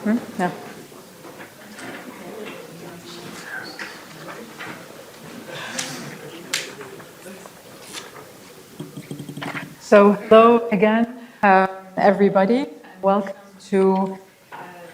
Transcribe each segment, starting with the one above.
Yeah. So hello again, everybody, and welcome to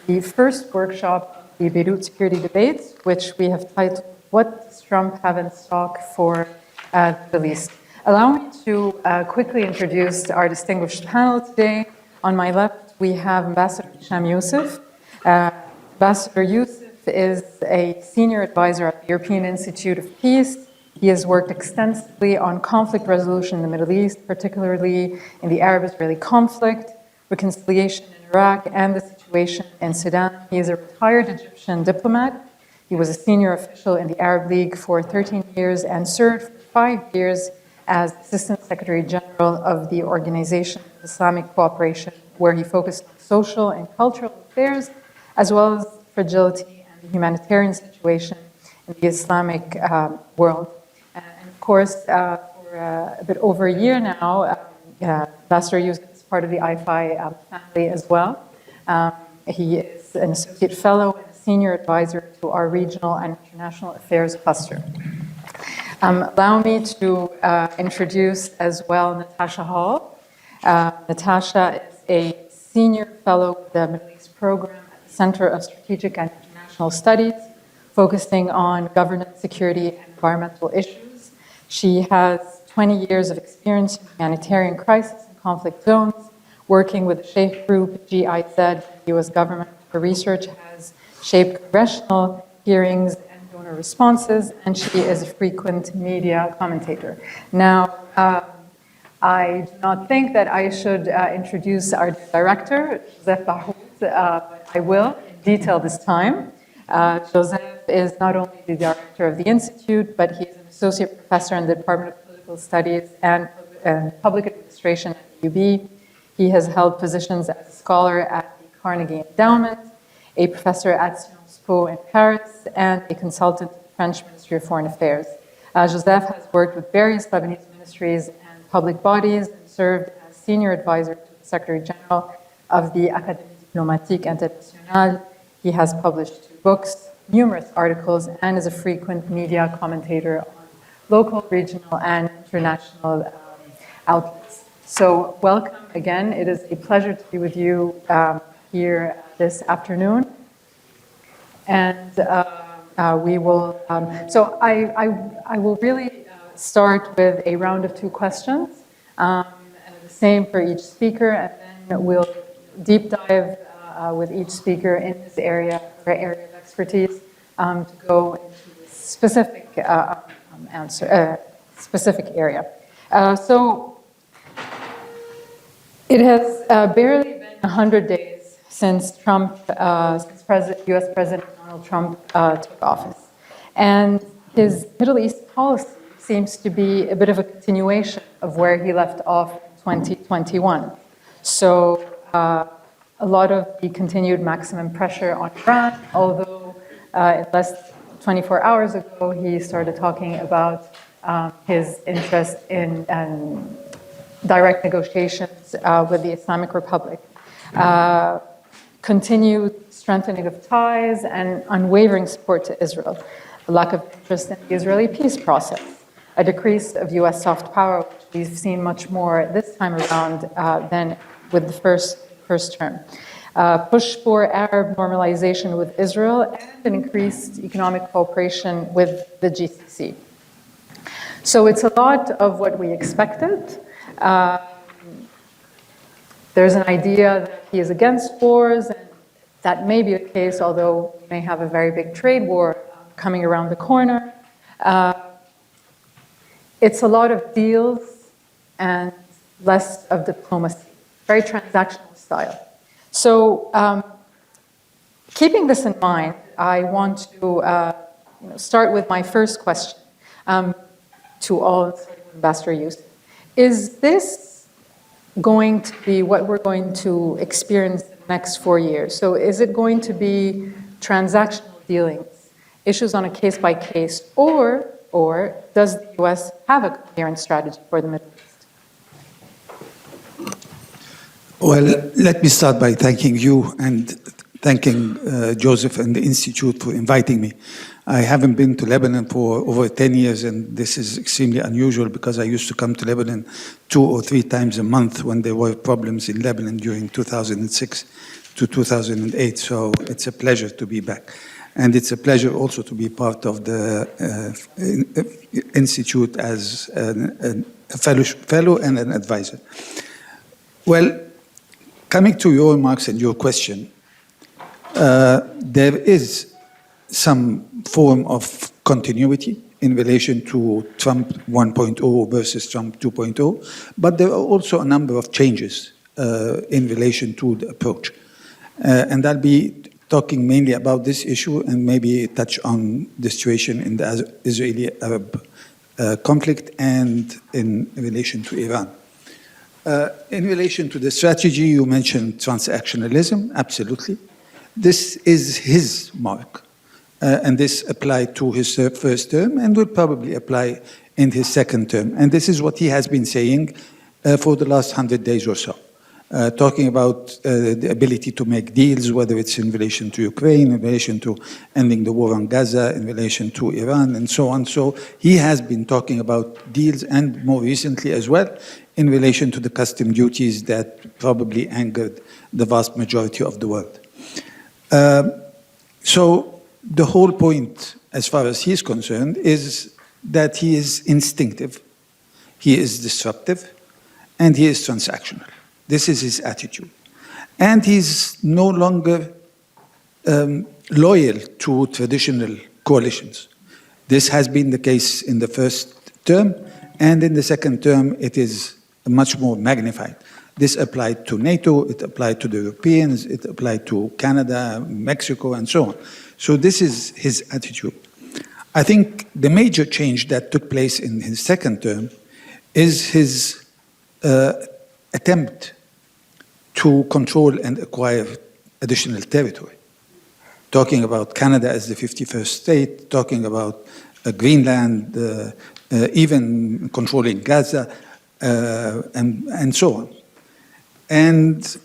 the first workshop of the Beirut Security Debates, which we have titled, What Does Trump Have in Stock for the Middle East? Allow me to quickly introduce our distinguished panel today. On my left, we have Ambassador Hesham Youssef. Ambassador Youssef is a senior advisor at the European Institute of Peace. He has worked extensively on conflict resolution in the Middle East, particularly in the Arab-Israeli conflict, reconciliation in Iraq, and the situation in Sudan. He is a retired Egyptian diplomat. He was a senior official in the Arab League for 13 years and served for 5 years as Assistant Secretary General of the Organization of Islamic Cooperation, where he focused on social and cultural affairs, as well as fragility and the humanitarian situation in the Islamic world. And of course, for a bit over a year now, Ambassador Youssef is part of the IFI family as well. He is an associate fellow and a senior advisor to our regional and international affairs cluster. Allow me to introduce as well Natasha Hall. Natasha is a senior fellow with the Middle East program at the Center of Strategic and International Studies, focusing on governance, security, and environmental issues. She has 20 years of experience in humanitarian crisis and conflict zones, working with the Sheikh Group, GIZ, and the U.S. government. Her research has shaped congressional hearings and donor responses, and she is a frequent media commentator. Now, I do not think that I should introduce our director, Youssef Bahout, but I will in detail this time. Youssef is not only the director of the Institute, but he is an associate professor in the Department of Political Studies and Public Administration at the UB. He has held positions as a scholar at the Carnegie Endowment, a professor at Sciences Po in Paris, and a consultant to the French Ministry of Foreign Affairs. Youssef has worked with various Lebanese ministries and public bodies and served as senior advisor to the Secretary General of the Académie Diplomatique Internationale. He has published 2 books, numerous articles, and is a frequent media commentator on local, regional, and international outlets. So welcome again. It is a pleasure to be with you here this afternoon. And we will, so I will really start with a round of 2 questions, and the same for each speaker, and then we'll deep dive with each speaker in this area, or area of expertise, to go into a specific specific area. So it has barely been 100 days since U.S. President Donald Trump took office, and his Middle East policy seems to be a bit of a continuation of where he left off in 2021. So a lot of the continued maximum pressure on Iran, although in less than 24 hours ago, he started talking about his interest in direct negotiations with the Islamic Republic. Continued strengthening of ties and unwavering support to Israel. A lack of interest in the Israeli peace process. A decrease of U.S. soft power, which we've seen much more this time around than with the first term. Push for Arab normalization with Israel and an increased economic cooperation with the GCC. So it's a lot of what we expected. There's an idea that he is against wars, and that may be the case, although we may have a very big trade war coming around the corner. It's a lot of deals and less of diplomacy, very transactional style. So keeping this in mind, I want to start with my first question to all, Ambassador Youssef. Is this going to be what we're going to experience in the next 4 years? So is it going to be transactional dealings, issues on a case-by-case, or does the U.S. have a coherent strategy for the Middle East? Well, let me start by thanking you and thanking Joseph and the Institute for inviting me. I haven't been to Lebanon for over 10 years, and this is extremely unusual because I used to come to Lebanon 2 or 3 times a month when there were problems in Lebanon during 2006 to 2008. So it's a pleasure to be back. And it's a pleasure also to be part of the Institute as a fellow and an advisor. Well, coming to your remarks and your question, there is some form of continuity in relation to Trump 1.0 versus Trump 2.0, but there are also a number of changes in relation to the approach. And I'll be talking mainly about this issue and maybe touch on the situation in the Israeli-Arab conflict and in relation to Iran. In relation to the strategy, you mentioned transactionalism, absolutely. This is his mark, and this applied to his first term and will probably apply in his second term. And this is what he has been saying for the last 100 days or so, talking about the ability to make deals, whether it's in relation to Ukraine, in relation to ending the war on Gaza, in relation to Iran, and so on. So he has been talking about deals, and more recently as well, in relation to the custom duties that probably angered the vast majority of the world. So the whole point, as far as he's concerned, is that he is instinctive, he is disruptive, and he is transactional. This is his attitude. And he's no longer loyal to traditional coalitions. This has been the case in the first term, and in the second term, it is much more magnified. This applied to NATO, it applied to the Europeans, it applied to Canada, Mexico, and so on. So this is his attitude. I think the major change that took place in his second term is his attempt to control and acquire additional territory. Talking about Canada as the 51st state, talking about Greenland, even controlling Gaza, and so on. And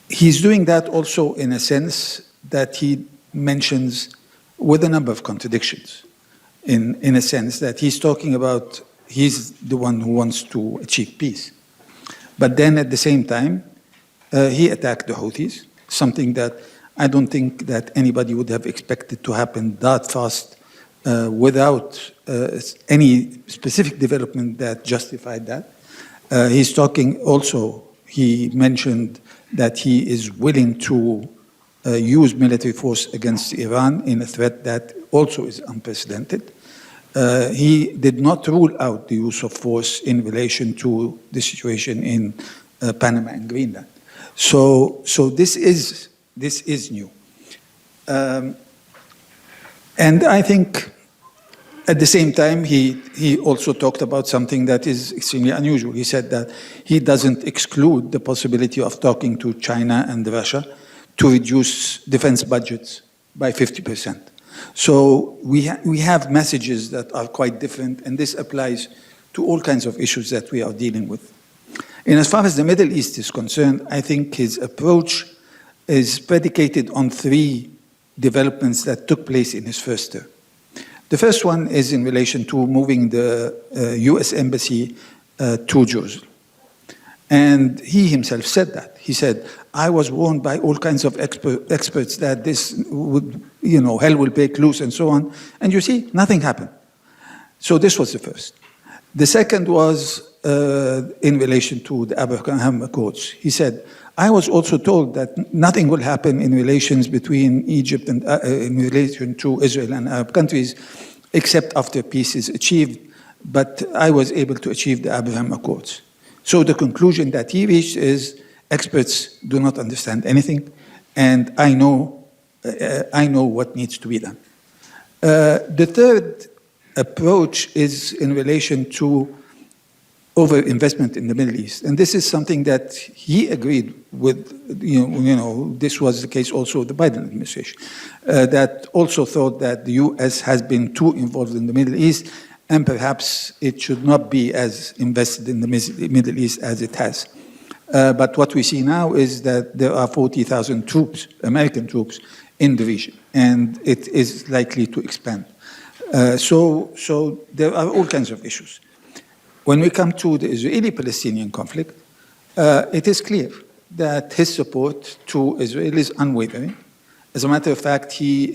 he's doing that also in a sense that he mentions with a number of contradictions, in a sense that he's talking about he's the one who wants to achieve peace. But then at the same time, he attacked the Houthis, something that I don't think that anybody would have expected to happen that fast without any specific development that justified that. He's talking also, he mentioned that he is willing to use military force against Iran in a threat that also is unprecedented. He did not rule out the use of force in relation to the situation in Panama and Greenland. So this is new. And I think at the same time, he also talked about something that is extremely unusual. He said that he doesn't exclude the possibility of talking to China and Russia to reduce defense budgets by 50%. So we have messages that are quite different, and this applies to all kinds of issues that we are dealing with. And as far as the Middle East is concerned, I think his approach is predicated on 3 developments that took place in his first term. The first one is in relation to moving the US embassy to Jerusalem. And he himself said that. He said, I was warned by all kinds of experts that this would, hell will break loose and so on. And you see, nothing happened. So this was the first. The second was in relation to the Abraham Accords. He said, I was also told that nothing will happen in relations between Egypt and in relation to Israel and Arab countries, except after peace is achieved. But I was able to achieve the Abraham Accords. So the conclusion that he reached is experts do not understand anything, and I know what needs to be done. The third approach is in relation to overinvestment in the Middle East. And this is something that he agreed with, this was the case also of the Biden administration, that also thought that the US has been too involved in the Middle East, and perhaps it should not be as invested in the Middle East as it has. But what we see now is that there are 40,000 troops, American troops, in the region, and it is likely to expand. So there are all kinds of issues. When we come to the Israeli-Palestinian conflict, it is clear that his support to Israel is unwavering. As a matter of fact, he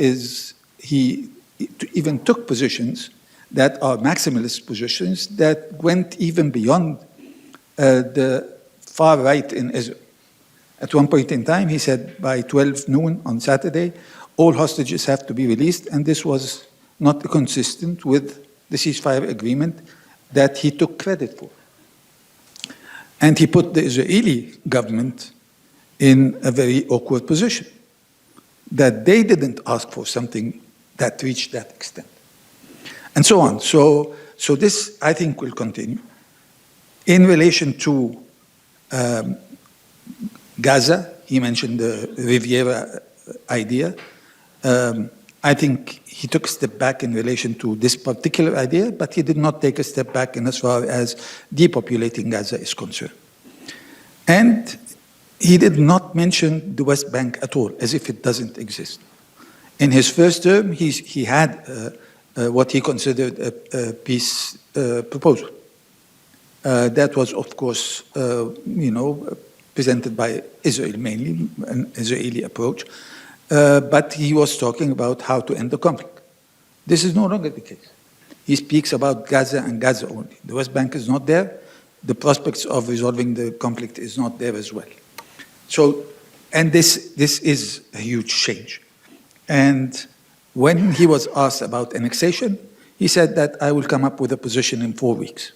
even took positions that are maximalist positions that went even beyond the far right in Israel. At one point in time, he said by 12 noon on Saturday, all hostages have to be released, and this was not consistent with the ceasefire agreement that he took credit for. And he put the Israeli government in a very awkward position, that they didn't ask for something that reached that extent, and so on. So this, I think, will continue. In relation to Gaza, he mentioned the Riviera idea. I think he took a step back in relation to this particular idea, but he did not take a step back in as far as depopulating Gaza is concerned. And he did not mention the West Bank at all, as if it doesn't exist. In his first term, he had what he considered a peace proposal. That was, of course, presented by Israel mainly, an Israeli approach. But he was talking about how to end the conflict. This is no longer the case. He speaks about Gaza and Gaza only. The West Bank is not there. The prospects of resolving the conflict is not there as well. So, and this is a huge change. And when he was asked about annexation, he said that I will come up with a position in 4 weeks.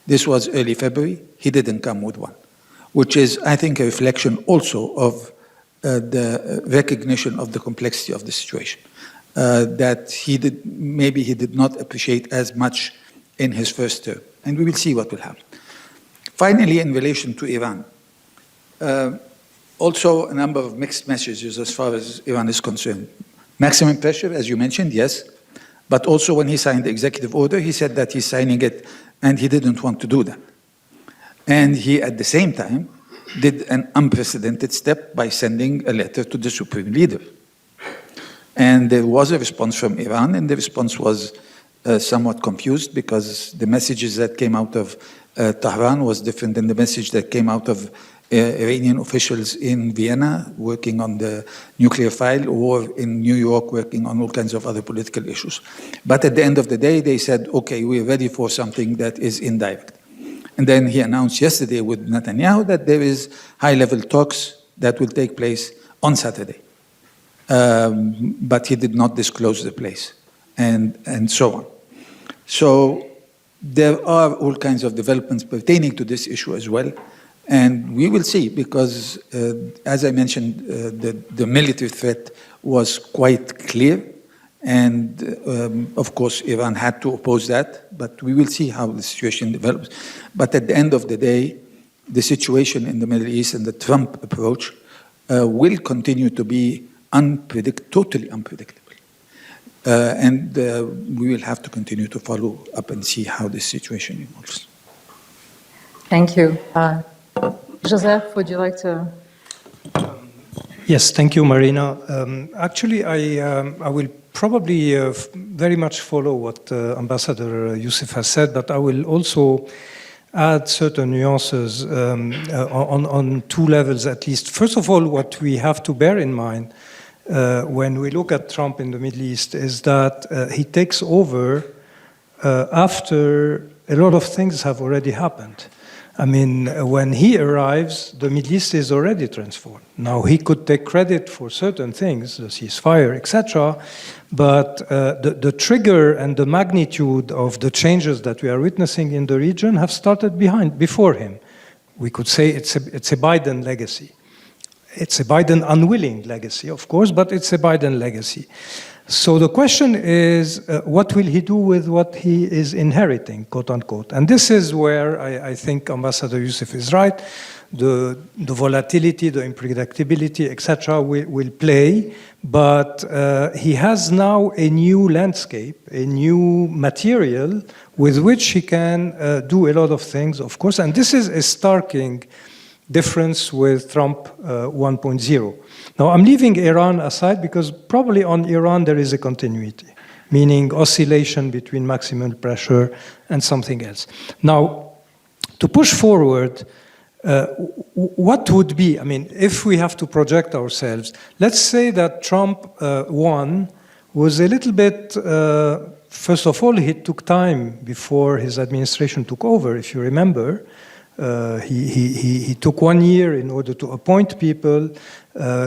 This was early February. He didn't come with one, which is, I think, a reflection also of the recognition of the complexity of the situation that maybe he did not appreciate as much in his first term. And we will see what will happen. Finally, in relation to Iran, also a number of mixed messages as far as Iran is concerned. Maximum pressure, as you mentioned, yes. But also when he signed the executive order, he said that he's signing it and he didn't want to do that. And he, at the same time, did an unprecedented step by sending a letter to the supreme leader. And there was a response from Iran, and the response was somewhat confused because the messages that came out of Tehran was different than the message that came out of Iranian officials in Vienna working on the nuclear file or in New York working on all kinds of other political issues. But at the end of the day, they said, okay, we're ready for something that is indirect. And then he announced yesterday with Netanyahu that there is high-level talks that will take place on Saturday. But he did not disclose the place, and so on. So there are all kinds of developments pertaining to this issue as well. And we will see, because as I mentioned, the military threat was quite clear. And of course, Iran had to oppose that, but we will see how the situation develops. But at the end of the day, the situation in the Middle East and the Trump approach will continue to be totally unpredictable. And we will have to continue to follow up and see how this situation evolves. Thank you. Joseph, would you like to? Yes, thank you, Marina. Actually, I will probably very much follow what Ambassador Youssef has said, but I will also add certain nuances on two levels at least. First of all, what we have to bear in mind when we look at Trump in the Middle East is that he takes over after a lot of things have already happened. I mean, when he arrives, the Middle East is already transformed. Now, he could take credit for certain things, the ceasefire, etc., but the trigger and the magnitude of the changes that we are witnessing in the region have started before him. We could say it's a Biden legacy. It's a Biden unwilling legacy, of course, but it's a Biden legacy. So the question is, what will he do with what he is inheriting, quote unquote? And this is where I think Ambassador Youssef is right. The volatility, the unpredictability, etc., will play. But he has now a new landscape, a new material with which he can do a lot of things, of course. And this is a starking difference with Trump 1.0. Now, I'm leaving Iran aside because probably on Iran there is a continuity, meaning oscillation between maximum pressure and something else. Now, to push forward, what would be, I mean, if we have to project ourselves, let's say that Trump won, was a little bit, first of all, he took time before his administration took over, if you remember. He took 1 year in order to appoint people.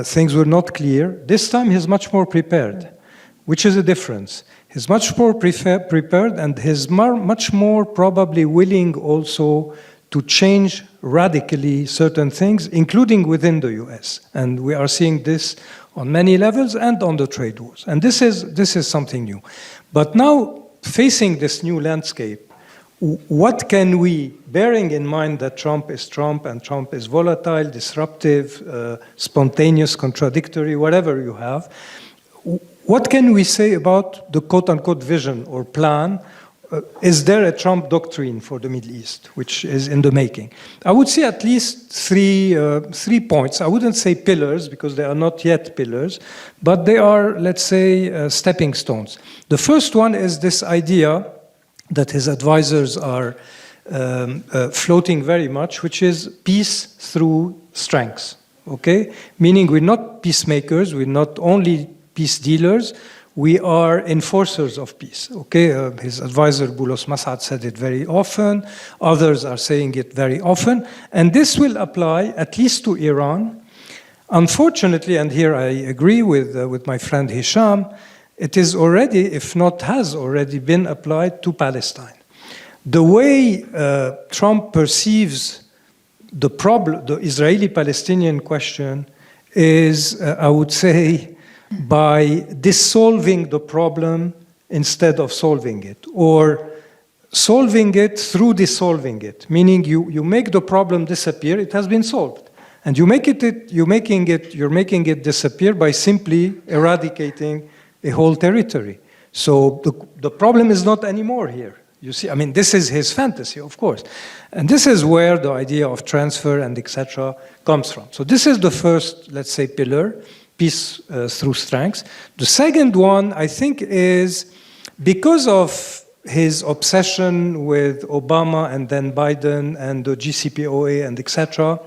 Things were not clear. This time he's much more prepared, which is a difference. He's much more prepared, and he's much more probably willing also to change radically certain things, including within the US. And we are seeing this on many levels and on the trade wars. And this is something new. But now, facing this new landscape, what can we, bearing in mind that Trump is Trump and Trump is volatile, disruptive, spontaneous, contradictory, whatever you have, what can we say about the quote-unquote vision or plan? Is there a Trump doctrine for the Middle East, which is in the making? I would say at least three points. I wouldn't say pillars, because they are not yet pillars, but they are, let's say, stepping stones. The first one is this idea that his advisors are floating very much, which is peace through strengths, okay? Meaning we're not peacemakers, we're not only peace dealers, we are enforcers of peace, okay? His advisor, Boulos Masad, said it very often. Others are saying it very often. And this will apply at least to Iran. Unfortunately, and here I agree with my friend Hesham, it is already, if not has already been applied to Palestine. The way Trump perceives the problem, the Israeli-Palestinian question, is, I would say, by dissolving the problem instead of solving it, or solving it through dissolving it, meaning you make the problem disappear, it has been solved. And you're making it disappear by simply eradicating a whole territory. So the problem is not anymore here. You see, I mean, this is his fantasy, of course. And this is where the idea of transfer and etc. comes from. So this is the first, let's say, pillar, peace through strengths. The second one, I think, is because of his obsession with Obama and then Biden and the GCPOA and etc.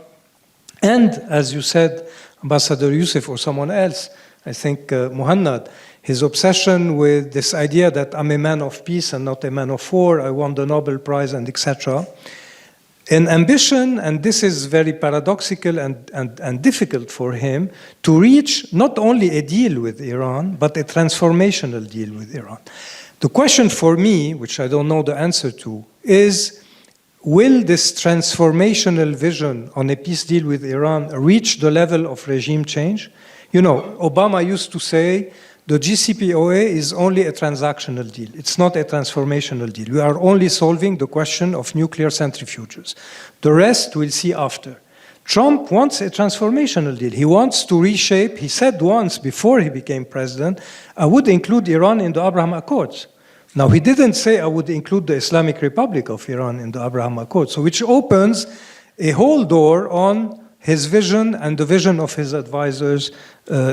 And as you said, Ambassador Youssef or someone else, I think Muhannad, his obsession with this idea that I'm a man of peace and not a man of war, I won the Nobel Prize and etc. An ambition, and this is very paradoxical and difficult for him, to reach not only a deal with Iran, but a transformational deal with Iran. The question for me, which I don't know the answer to, is will this transformational vision on a peace deal with Iran reach the level of regime change? You know, Obama used to say, the GCPOA is only a transactional deal. It's not a transformational deal. We are only solving the question of nuclear centrifuges. The rest we'll see after. Trump wants a transformational deal. He wants to reshape. He said once before he became president, I would include Iran in the Abraham Accords. Now, he didn't say I would include the Islamic Republic of Iran in the Abraham Accords, so which opens a whole door on his vision and the vision of his advisors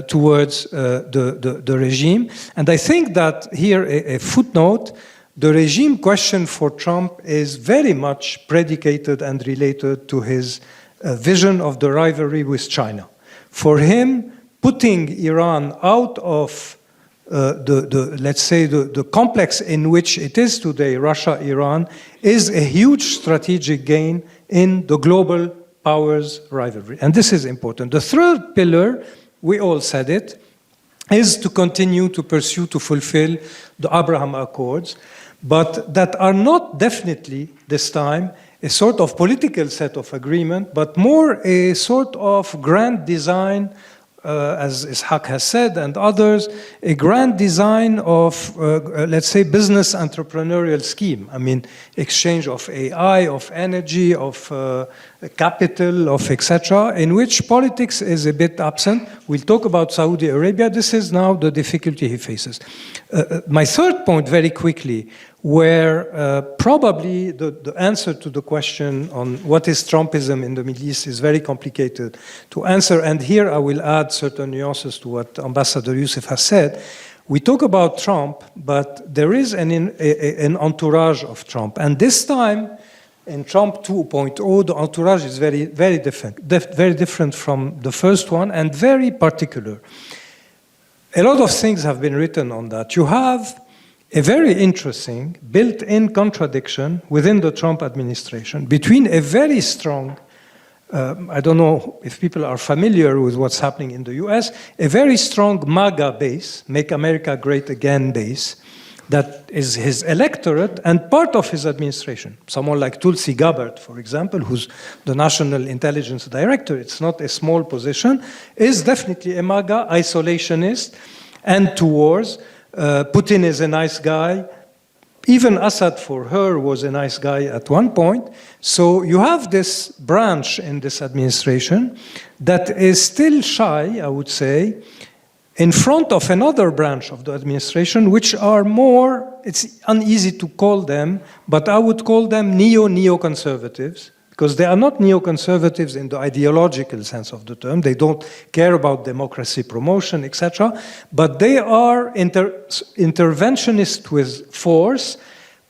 towards the regime. And I think that here a footnote, the regime question for Trump is very much predicated and related to his vision of the rivalry with China. For him, putting Iran out of let's say the complex in which it is today, Russia-Iran, is a huge strategic gain in the global powers rivalry. And this is important. The third pillar, we all said it, is to continue to pursue, to fulfill the Abraham Accords, but that are not definitely this time a sort of political set of agreement, but more a sort of grand design, as Ishaq has said and others, a grand design of, let's say, business entrepreneurial scheme. I mean, exchange of AI, of energy, of capital, of etc., in which politics is a bit absent. We'll talk about Saudi Arabia. This is now the difficulty he faces. My third point, very quickly, where probably the answer to the question on what is Trumpism in the Middle East is very complicated to answer. And here I will add certain nuances to what Ambassador Youssef has said. We talk about Trump, but there is an entourage of Trump. And this time, in Trump 2.0, the entourage is very different from the first one and very particular. A lot of things have been written on that. You have a very interesting built-in contradiction within the Trump administration between a very strong, I don't know if people are familiar with what's happening in the US, a very strong MAGA base, Make America Great Again base, that is his electorate and part of his administration. Someone like Tulsi Gabbard, for example, who's the National Intelligence Director, it's not a small position, is definitely a MAGA isolationist and to wars. Putin is a nice guy. Even Assad, for her, was a nice guy at one point. So you have this branch in this administration that is still shy, I would say, in front of another branch of the administration, which are more, it's uneasy to call them, but I would call them neoconservatives, because they are not neoconservatives in the ideological sense of the term. They don't care about democracy promotion, etc. But they are interventionist with force,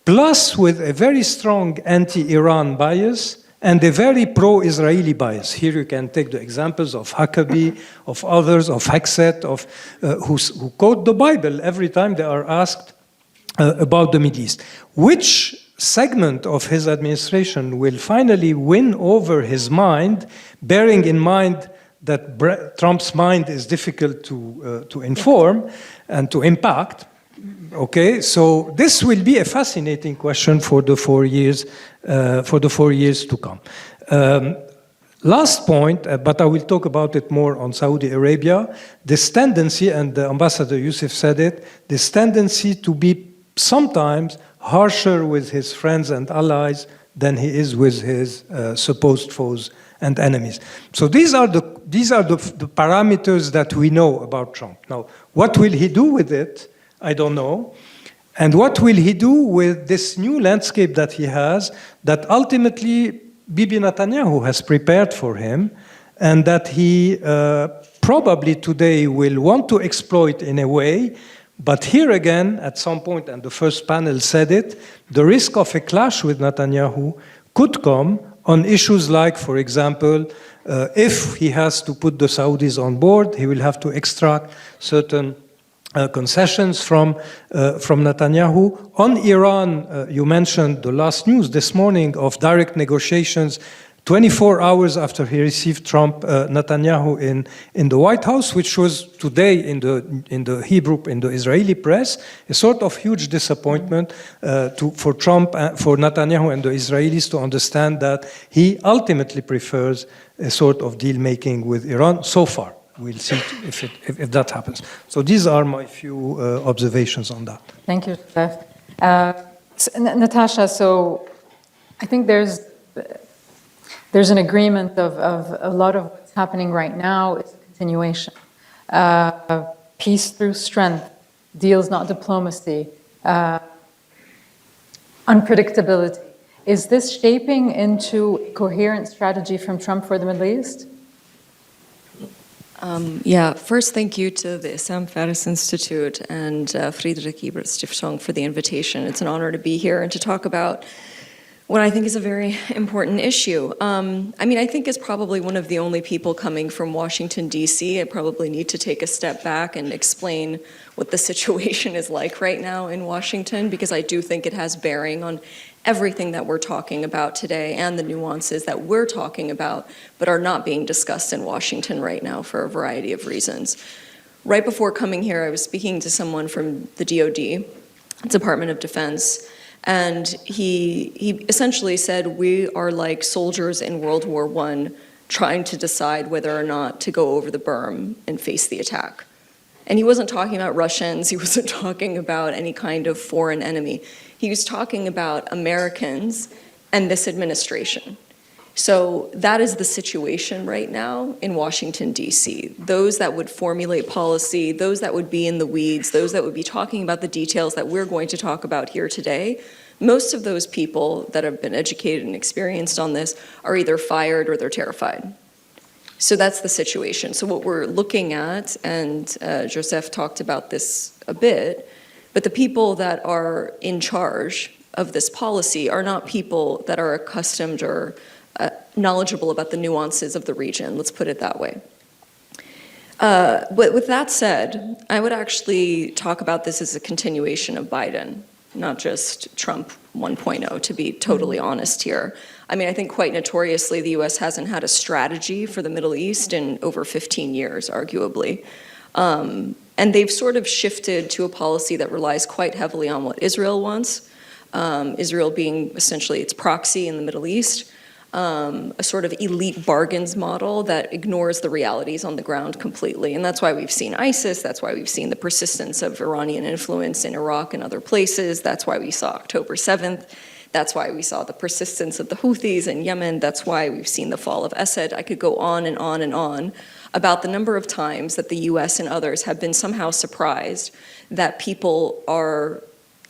plus with a very strong anti-Iran bias, and a very pro-Israeli bias. Here you can take the examples of Huckabee, of others, of Hexet, of who quote the Bible every time they are asked about the Middle East. Which segment of his administration will finally win over his mind, bearing in mind that Trump's mind is difficult to inform and to impact? Okay, so this will be a fascinating question for the 4 years to come. Last point, but I will talk about it more on Saudi Arabia. This tendency, and Ambassador Youssef said it, this tendency to be sometimes harsher with his friends and allies than he is with his supposed foes and enemies. So these are the parameters that we know about Trump. Now, what will he do with it? I don't know. And what will he do with this new landscape that he has, that ultimately Bibi Netanyahu has prepared for him, and that he probably today will want to exploit in a way. But here again, at some point, and the first panel said it, the risk of a clash with Netanyahu could come on issues like, for example, if he has to put the Saudis on board, he will have to extract certain concessions from Netanyahu. On Iran, you mentioned the last news this morning of direct negotiations 24 hours after he received Netanyahu in the White House, which was today in the Hebrew, in the Israeli press, a sort of huge disappointment for Trump, for Netanyahu and the Israelis to understand that he ultimately prefers a sort of deal making with Iran so far. We'll see if that happens. So these are my few observations on that. Thank you, Youssef. Natasha, so I think there's an agreement of a lot of what's happening right now is a continuation. Peace through strength, deals not diplomacy, unpredictability. Is this shaping into a coherent strategy from Trump for the Middle East? First, thank you to the Hesham Faris Institute and Friedrich Ebert Stiftung for the invitation. It's an honor to be here and to talk about what I think is a very important issue. I think as probably one of the only people coming from Washington, D.C., I probably need to take a step back and explain what the situation is like right now in Washington, because I do think it has bearing on everything that we're talking about today and the nuances that we're talking about, but are not being discussed in Washington right now for a variety of reasons. Right before coming here, I was speaking to someone from the DoD, Department of Defense, and he essentially said, we are like soldiers in World War I trying to decide whether or not to go over the berm and face the attack. And he wasn't talking about Russians, he wasn't talking about any kind of foreign enemy. He was talking about Americans and this administration. So that is the situation right now in Washington, D.C. Those that would formulate policy, those that would be in the weeds, those that would be talking about the details that we're going to talk about here today, most of those people that have been educated and experienced on this are either fired or they're terrified. So that's the situation. So what we're looking at, and Youssef talked about this a bit, but the people that are in charge of this policy are not people that are accustomed or knowledgeable about the nuances of the region, let's put it that way. But with that said, I would actually talk about this as a continuation of Biden, not just Trump 1.0, to be totally honest here. I mean, I think quite notoriously, the US hasn't had a strategy for the Middle East in over 15 years, arguably. And they've sort of shifted to a policy that relies quite heavily on what Israel wants, Israel being essentially its proxy in the Middle East, a sort of elite bargains model that ignores the realities on the ground completely. And that's why we've seen ISIS, that's why we've seen the persistence of Iranian influence in Iraq and other places, that's why we saw October 7th, that's why we saw the persistence of the Houthis in Yemen, that's why we've seen the fall of Assad. I could go on and on and on about the number of times that the US and others have been somehow surprised that people are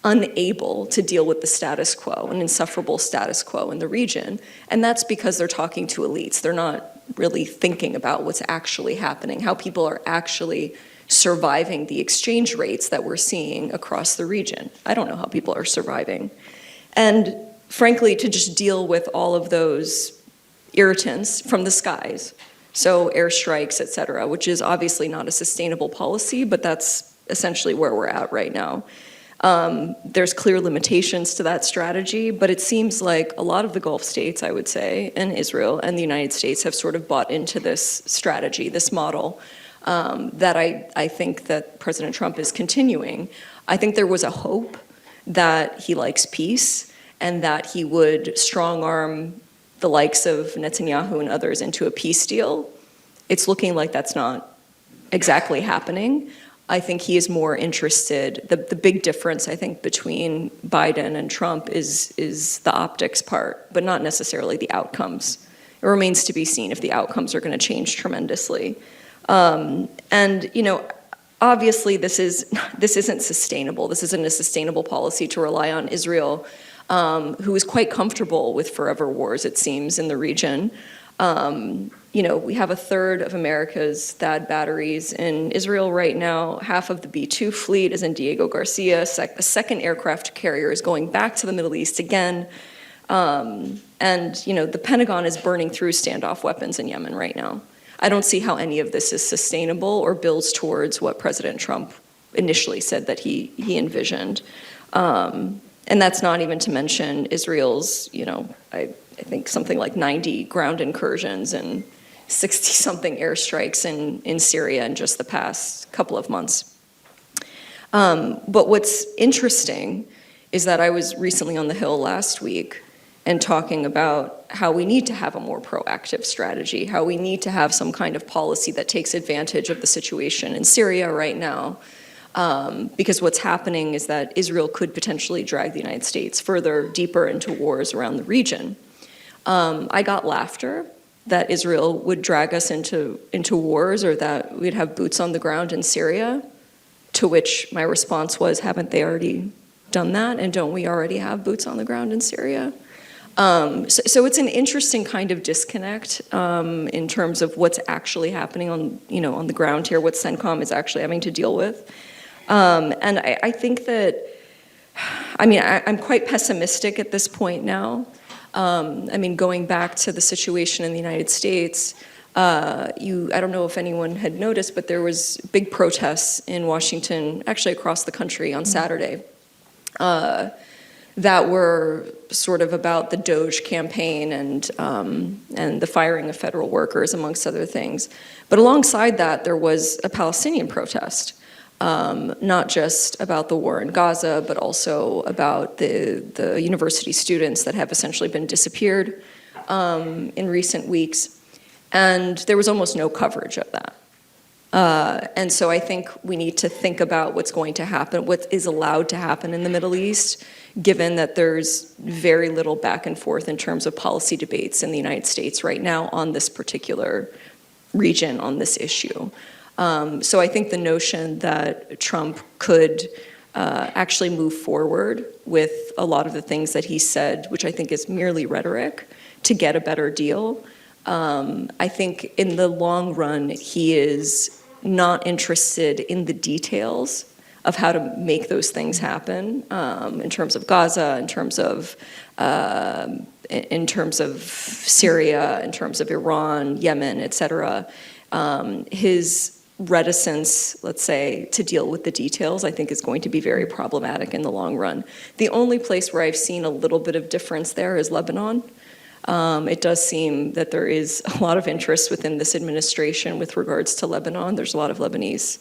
unable to deal with the status quo, an insufferable status quo in the region. And that's because they're talking to elites. They're not really thinking about what's actually happening, how people are actually surviving the exchange rates that we're seeing across the region. I don't know how people are surviving. And frankly, to just deal with all of those irritants from the skies, so airstrikes, et cetera, which is obviously not a sustainable policy, but that's essentially where we're at right now. There's clear limitations to that strategy, but it seems like a lot of the Gulf states, I would say, and Israel and the United States have sort of bought into this strategy, this model, that I think that President Trump is continuing. I think there was a hope that he likes peace and that he would strong-arm the likes of Netanyahu and others into a peace deal. It's looking like that's not exactly happening. I think he is more interested, the big difference, I think, between Biden and Trump is the optics part, but not necessarily the outcomes. It remains to be seen if the outcomes are going to change tremendously. And, you know, obviously this isn't sustainable. This isn't a sustainable policy to rely on Israel, who is quite comfortable with forever wars, it seems, in the region. You know, we have a third of America's THAAD batteries in Israel right now. Half of the B-2 fleet is in Diego Garcia. A second aircraft carrier is going back to the Middle East again. And, you know, the Pentagon is burning through standoff weapons in Yemen right now. I don't see how any of this is sustainable or builds towards what President Trump initially said that he envisioned. And that's not even to mention Israel's, you know, I think something like 90 ground incursions and 60-something airstrikes in Syria in just the past couple of months. But what's interesting is that I was recently on the Hill last week and talking about how we need to have a more proactive strategy, how we need to have some kind of policy that takes advantage of the situation in Syria right now. Because what's happening is that Israel could potentially drag the United States further, deeper into wars around the region. I got laughter that Israel would drag us into wars or that we'd have boots on the ground in Syria, to which my response was, haven't they already done that? And don't we already have boots on the ground in Syria? So it's an interesting kind of disconnect in terms of what's actually happening on the ground here, what CENTCOM is actually having to deal with. And I think that, I mean, I'm quite pessimistic at this point now. I mean, going back to the situation in the United States, I don't know if anyone had noticed, but there was big protests in Washington, actually across the country on Saturday, that were sort of about the DOGE campaign and the firing of federal workers, amongst other things. But alongside that, there was a Palestinian protest. Not just about the war in Gaza, but also about the university students that have essentially been disappeared in recent weeks. And there was almost no coverage of that. And so I think we need to think about what's going to happen, what is allowed to happen in the Middle East, given that there's very little back and forth in terms of policy debates in the United States right now on this particular region, on this issue. So I think the notion that Trump could actually move forward with a lot of the things that he said, which I think is merely rhetoric, to get a better deal, I think in the long run, he is not interested in the details of how to make those things happen, in terms of Gaza, in terms of Syria, in terms of Iran, Yemen, et cetera. His reticence, let's say, to deal with the details, I think is going to be very problematic in the long run. The only place where I've seen a little bit of difference there is Lebanon. It does seem that there is a lot of interest within this administration with regards to Lebanon. There's a lot of Lebanese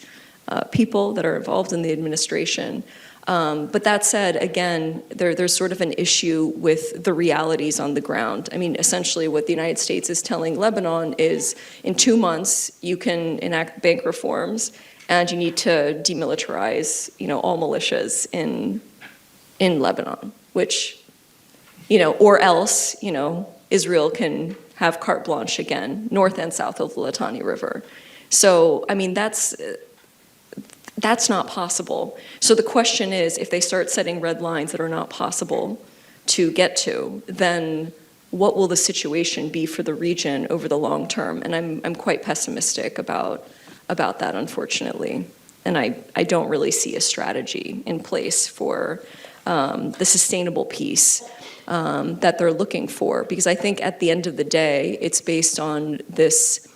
people that are involved in the administration. But that said, again, there's sort of an issue with the realities on the ground. I mean, essentially what the United States is telling Lebanon is in 2 months, you can enact bank reforms and you need to demilitarize, all militias in Lebanon, which, or else, Israel can have carte blanche again, north and south of the Litani River. So, I mean, that's not possible. So the question is, if they start setting red lines that are not possible to get to, then what will the situation be for the region over the long term? And I'm quite pessimistic about that, unfortunately. And I don't really see a strategy in place for the sustainable peace that they're looking for. Because I think at the end of the day, it's based on this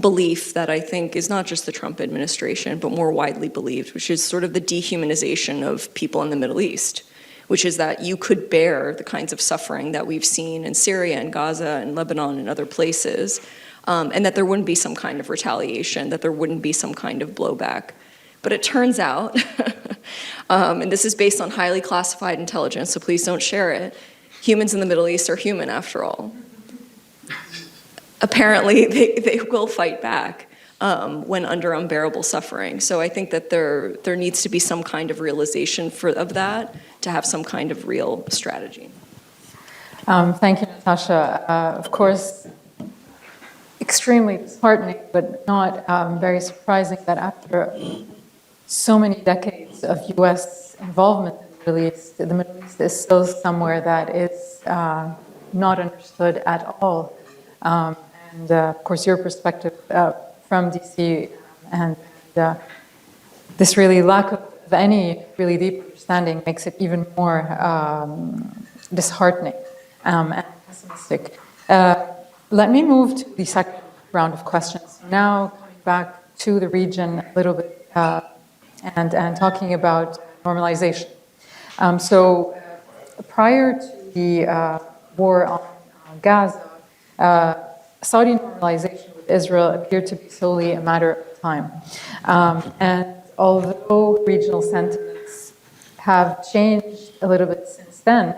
belief that I think is not just the Trump administration, but more widely believed, which is sort of the dehumanization of people in the Middle East, which is that you could bear the kinds of suffering that we've seen in Syria and Gaza and Lebanon and other places, and that there wouldn't be some kind of retaliation, that there wouldn't be some kind of blowback. But it turns out, and this is based on highly classified intelligence, so please don't share it, humans in the Middle East are human after all. Apparently, they will fight back when under unbearable suffering. So I think that there needs to be some kind of realization of that to have some kind of real strategy. Thank you, Natasha. Of course, extremely disheartening, but not very surprising that after so many decades of U.S. involvement in the Middle East is still somewhere that is not understood at all. And of course, your perspective from DC and this really lack of any really deep understanding makes it even more disheartening and pessimistic. Let me move to the second round of questions. Now, coming back to the region a little bit and talking about normalization. So prior to the war on Gaza, Saudi normalization with Israel appeared to be solely a matter of time. And although regional sentiments have changed a little bit since then,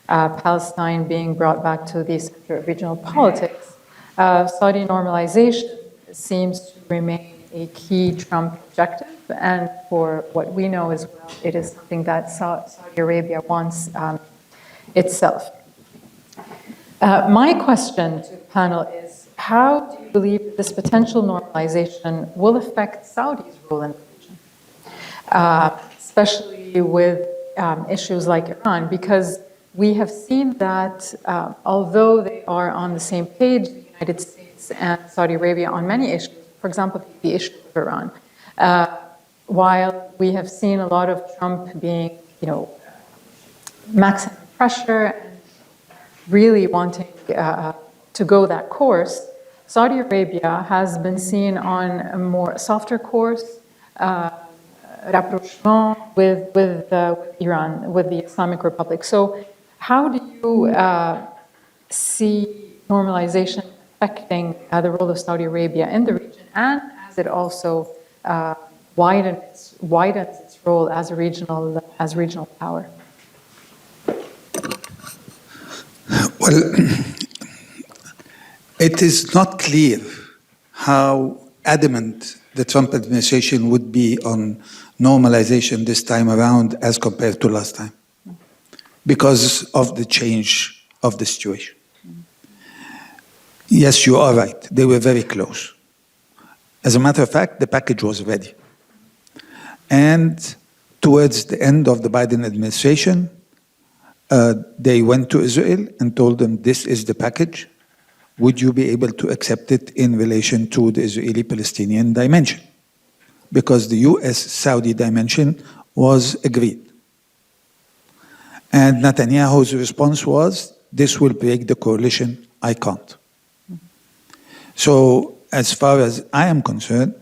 Palestine being brought back to the center of regional politics, Saudi normalization seems to remain a key Trump objective. And for what we know as well, it is something that Saudi Arabia wants itself. My question to the panel is, how do you believe this potential normalization will affect Saudi's role in the region, especially with issues like Iran? Because we have seen that although they are on the same page, the United States and Saudi Arabia on many issues, for example, the issue of Iran, while we have seen a lot of Trump being, maximum pressure and really wanting to go that course, Saudi Arabia has been seen on a more softer course, rapprochement with Iran, with the Islamic Republic. So how do you see normalization affecting the role of Saudi Arabia in the region, and as it also widens its role as a regional power? Well, it is not clear how adamant the Trump administration would be on normalization this time around as compared to last time, because of the change of the situation. Yes, you are right. They were very close. As a matter of fact, the package was ready. And towards the end of the Biden administration, they went to Israel and told them, this is the package. Would you be able to accept it in relation to the Israeli-Palestinian dimension? Because the US-Saudi dimension was agreed. And Netanyahu's response was, this will break the coalition, I can't. So as far as I am concerned,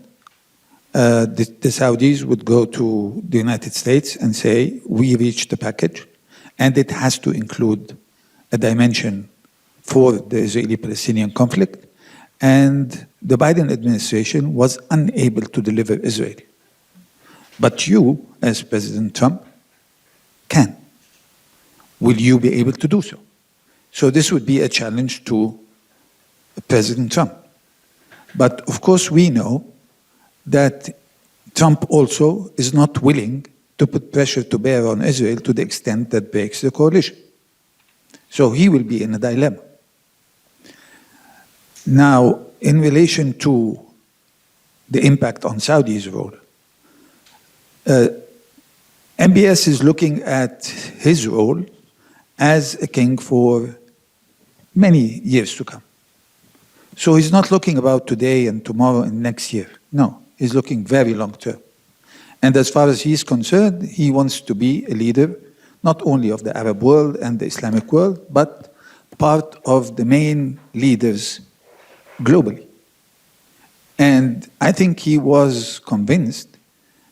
the Saudis would go to the United States and say, we reached the package, and it has to include a dimension for the Israeli-Palestinian conflict, and the Biden administration was unable to deliver Israel. But you, as President Trump, can. Will you be able to do so? So this would be a challenge to President Trump. But of course we know that Trump also is not willing to put pressure to bear on Israel to the extent that breaks the coalition. So he will be in a dilemma. Now, in relation to the impact on Saudi's role, MBS is looking at his role as a king for many years to come. So he's not looking about today and tomorrow and next year. No, he's looking very long term. And as far as he's concerned, he wants to be a leader, not only of the Arab world and the Islamic world, but part of the main leaders globally. And I think he was convinced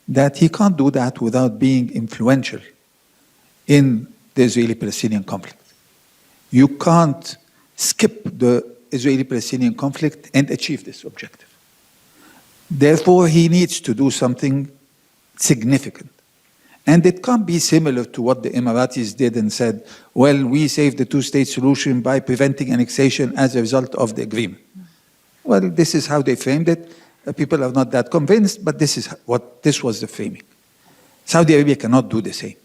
that he can't do that without being influential in the Israeli-Palestinian conflict. You can't skip the Israeli-Palestinian conflict and achieve this objective. Therefore, he needs to do something significant. And it can't be similar to what the Emiratis did and said, well, we saved the two-state solution by preventing annexation as a result of the agreement. Well, this is how they framed it. People are not that convinced, but this was the framing. Saudi Arabia cannot do the same.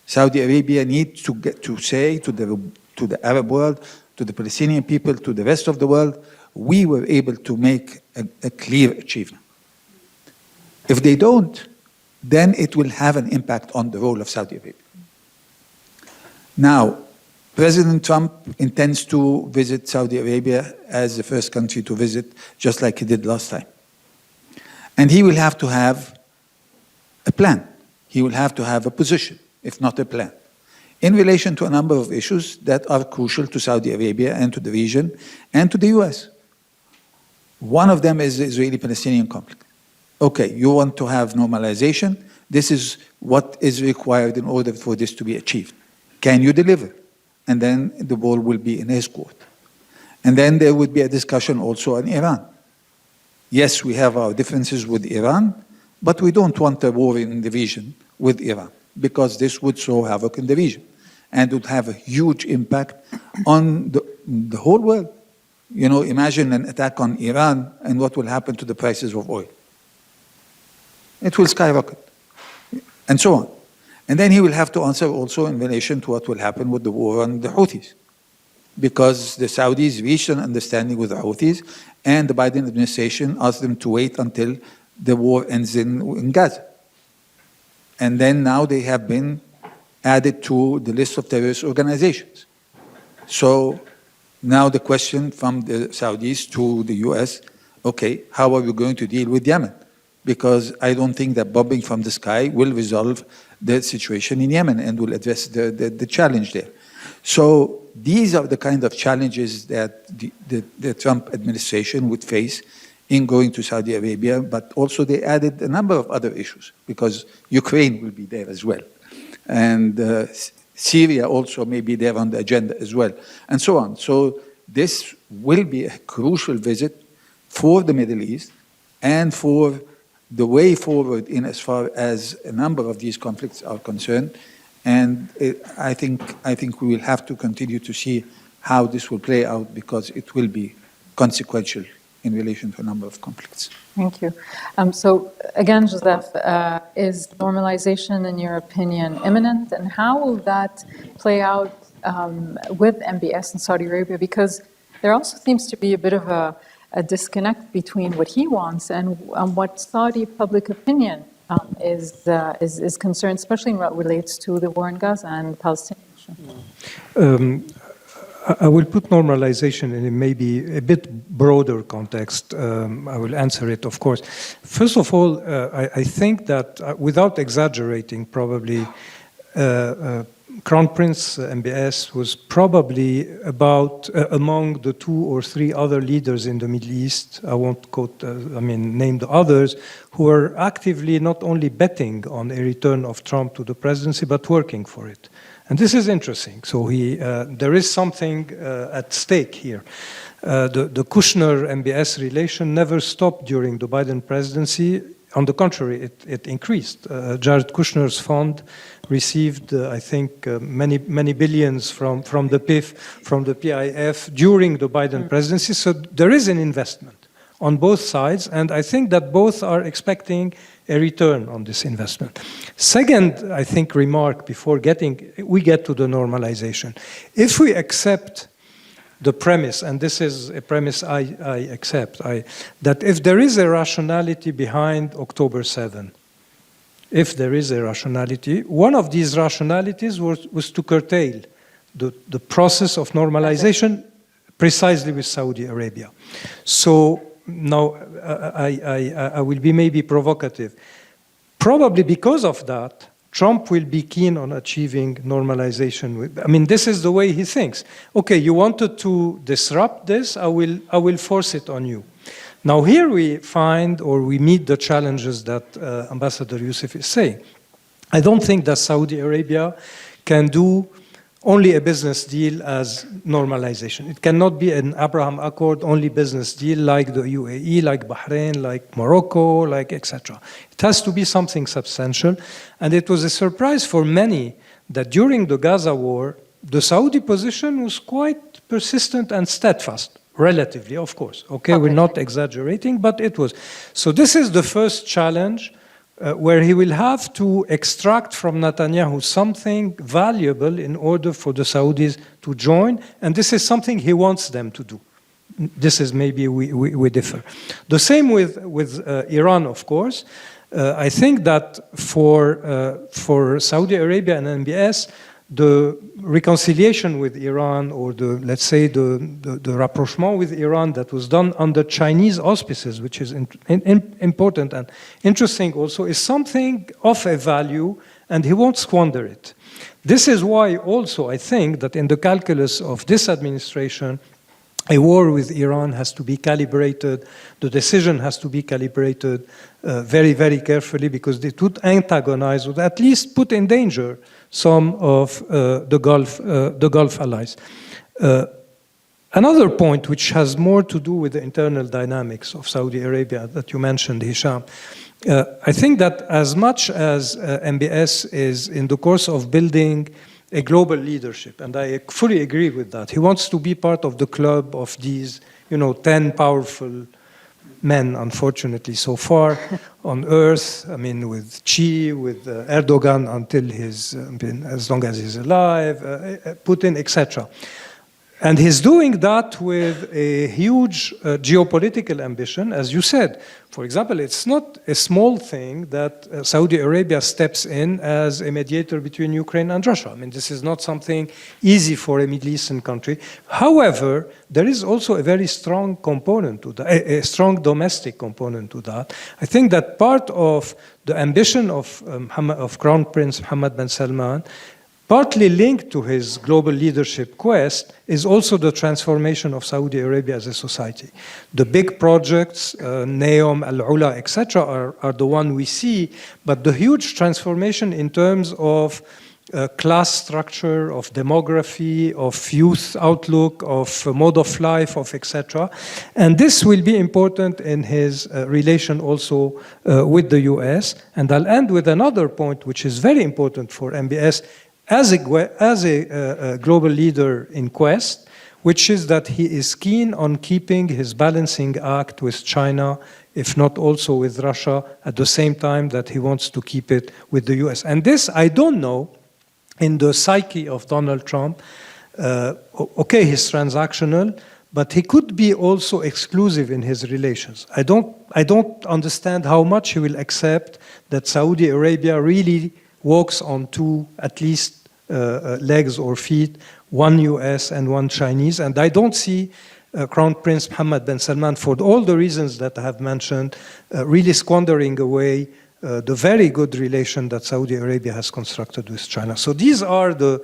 Saudi Arabia needs to get to say to the Arab world, to the Palestinian people, to the rest of the world, we were able to make a clear achievement. If they don't, then it will have an impact on the role of Saudi Arabia. Now, President Trump intends to visit Saudi Arabia as the first country to visit, just like he did last time. And he will have to have a plan. He will have to have a position, if not a plan, in relation to a number of issues that are crucial to Saudi Arabia and to the region and to the US. One of them is the Israeli-Palestinian conflict. Okay, you want to have normalization. This is what is required in order for this to be achieved. Can you deliver? And then the ball will be in his court. And then there would be a discussion also on Iran. Yes, we have our differences with Iran, but we don't want a war in the region with Iran, because this would sow havoc in the region and would have a huge impact on the whole world. You know, imagine an attack on Iran and what will happen to the prices of oil. It will skyrocket, and so on. And then he will have to answer also in relation to what will happen with the war on the Houthis, because the Saudis reached an understanding with the Houthis, and the Biden administration asked them to wait until the war ends in Gaza. And then now they have been added to the list of terrorist organizations. So now the question from the Saudis to the US, okay, how are we going to deal with Yemen? Because I don't think that bombing from the sky will resolve the situation in Yemen and will address the challenge there. So these are the kind of challenges that the Trump administration would face in going to Saudi Arabia, but also they added a number of other issues, because Ukraine will be there as well. And Syria also may be there on the agenda as well, and so on. So this will be a crucial visit for the Middle East and for the way forward in as far as a number of these conflicts are concerned. And I think we will have to continue to see how this will play out, because it will be consequential in relation to a number of conflicts. Thank you. So again, Joseph, is normalization, in your opinion, imminent? And how will that play out with MBS in Saudi Arabia? Because there also seems to be a bit of a disconnect between what he wants and what Saudi public opinion is concerned, especially in what relates to the war in Gaza and the Palestinian issue. I will put normalization in maybe a bit broader context. I will answer it, of course. First of all, I think that without exaggerating, probably Crown Prince MBS was probably about among the 2 or 3 other leaders in the Middle East, I won't name the others, who are actively not only betting on a return of Trump to the presidency, but working for it. And this is interesting. So there is something at stake here. The Kushner-MBS relation never stopped during the Biden presidency. On the contrary, it increased. Jared Kushner's fund received, I think, many billions from the PIF, from the PIF during the Biden presidency. So there is an investment on both sides, and I think that both are expecting a return on this investment. Second, I think, remark before we get to the normalization. If we accept the premise, and this is a premise I accept, that if there is a rationality behind October 7, if there is a rationality, one of these rationalities was to curtail the process of normalization precisely with Saudi Arabia. So now I will be maybe provocative. Probably because of that, Trump will be keen on achieving normalization. This is the way he thinks. Okay, you wanted to disrupt this, I will force it on you. Now here we find, or we meet the challenges that Ambassador Youssef is saying. I don't think that Saudi Arabia can do only a business deal as normalization. It cannot be an Abraham Accord only business deal like the UAE, like Bahrain, like Morocco, like etc. It has to be something substantial. And it was a surprise for many that during the Gaza war, the Saudi position was quite persistent and steadfast, relatively, of course. Okay, we're not exaggerating, but it was. So this is the first challenge where he will have to extract from Netanyahu something valuable in order for the Saudis to join, and this is something he wants them to do. This is maybe we differ. The same with Iran, of course. I think that for Saudi Arabia and MBS, the reconciliation with Iran, or let's say the rapprochement with Iran that was done under Chinese auspices, which is important and interesting also, is something of a value, and he won't squander it. This is why also I think that in the calculus of this administration, a war with Iran has to be calibrated, the decision has to be calibrated very, very carefully, because it would antagonize, would at least put in danger some of the Gulf allies. Another point which has more to do with the internal dynamics of Saudi Arabia that you mentioned, Hesham, I think that as much as MBS is in the course of building a global leadership, and I fully agree with that. He wants to be part of the club of these, 10 powerful men, unfortunately, so far on earth. With Xi, with Erdogan until as long as he's alive, Putin, etc. And he's doing that with a huge geopolitical ambition, as you said. For example, it's not a small thing that Saudi Arabia steps in as a mediator between Ukraine and Russia. This is not something easy for a Middle Eastern country. However, there is also a very strong component to that, a strong domestic component to that. I think that part of the ambition of Crown Prince Mohammed bin Salman, partly linked to his global leadership quest, is also the transformation of Saudi Arabia as a society. The big projects, Neom, Al-Ula, etc., are the one we see, but the huge transformation in terms of class structure, of demography, of youth outlook, of mode of life, of etc. And this will be important in his relation also with the US. And I'll end with another point, which is very important for MBS, as a global leader in Quest, which is that he is keen on keeping his balancing act with China, if not also with Russia, at the same time that he wants to keep it with the US. And this, I don't know, in the psyche of Donald Trump, okay, he's transactional, but he could be also exclusive in his relations. I don't understand how much he will accept that Saudi Arabia really walks on two, at least, legs or feet, one US and one Chinese. And I don't see Crown Prince Mohammed bin Salman, for all the reasons that I have mentioned, really squandering away the very good relation that Saudi Arabia has constructed with China. So these are the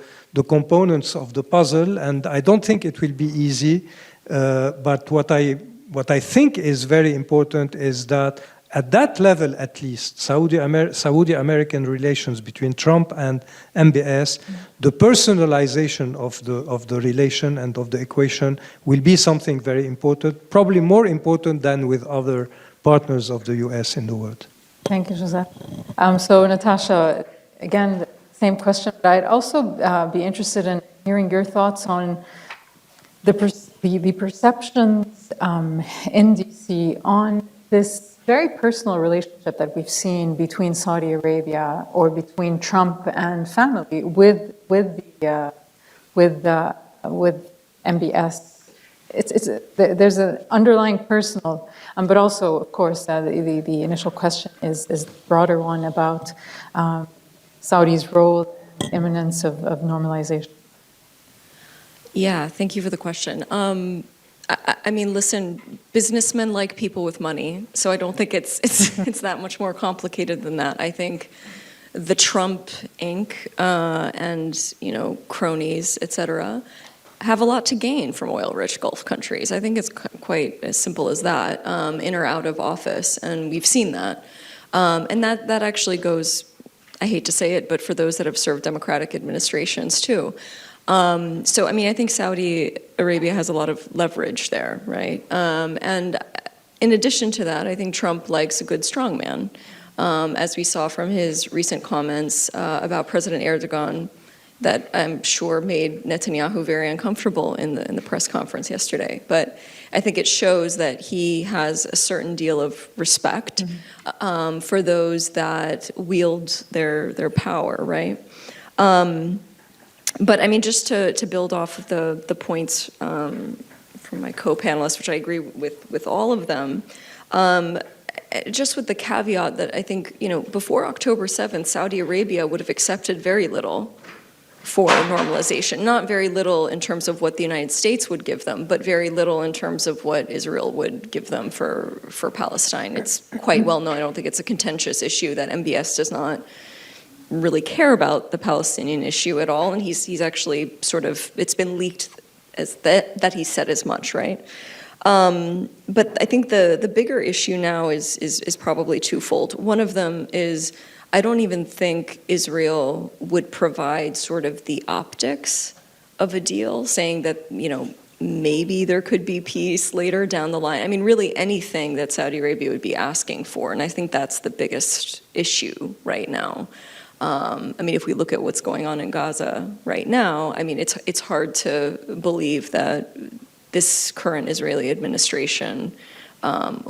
components of the puzzle, and I don't think it will be easy. But what I think is very important is that at that level, at least, Saudi-American relations between Trump and MBS, the personalization of the relation and of the equation will be something very important, probably more important than with other partners of the US in the world. Thank you, Joseph. So, Natasha, again, same question, but I'd also be interested in hearing your thoughts on the perceptions in DC on this very personal relationship that we've seen between Saudi Arabia or between Trump and family with MBS. There's an underlying personal, but also, of course, the initial question is the broader one about Saudi's role, imminence of normalization. Yeah, thank you for the question. I mean, listen, businessmen like people with money, so I don't think it's that much more complicated than that. I think the Trump Inc. And cronies, et cetera, have a lot to gain from oil-rich Gulf countries. I think it's quite as simple as that, in or out of office, and we've seen that. And that actually goes, I hate to say it, but for those that have served democratic administrations too. So, I mean, I think Saudi Arabia has a lot of leverage there, right? And in addition to that, I think Trump likes a good strongman, as we saw from his recent comments about President Erdogan, that I'm sure made Netanyahu very uncomfortable in the press conference yesterday. But I think it shows that he has a certain deal of respect for those that wield their power, right? But I mean, just to build off of the points from my co-panelists, which I agree with all of them, just with the caveat that I think, before October 7th, Saudi Arabia would have accepted very little for normalization. Not very little in terms of what the United States would give them, but very little in terms of what Israel would give them for Palestine. It's quite well known. I don't think it's a contentious issue that MBS does not really care about the Palestinian issue at all, and he's actually it's been leaked as that he said as much, right? But I think the bigger issue now is probably twofold. One of them is I don't even think Israel would provide sort of the optics of a deal, saying that, maybe there could be peace later down the line. I mean, really anything that Saudi Arabia would be asking for, and I think that's the biggest issue right now. I mean, if we look at what's going on in Gaza right now, I mean, it's hard to believe that this current Israeli administration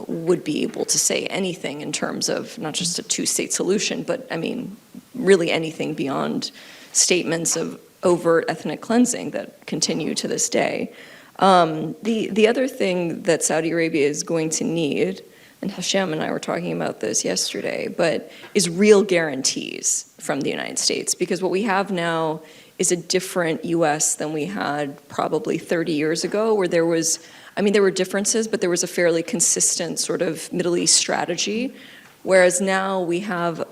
would be able to say anything in terms of not just a two-state solution, but I mean, really anything beyond statements of overt ethnic cleansing that continue to this day. The other thing that Saudi Arabia is going to need, and Hesham and I were talking about this yesterday, but is real guarantees from the United States. Because what we have now is a different US than we had probably 30 years ago, where there were differences, but there was a fairly consistent sort of Middle East strategy. Whereas now we have,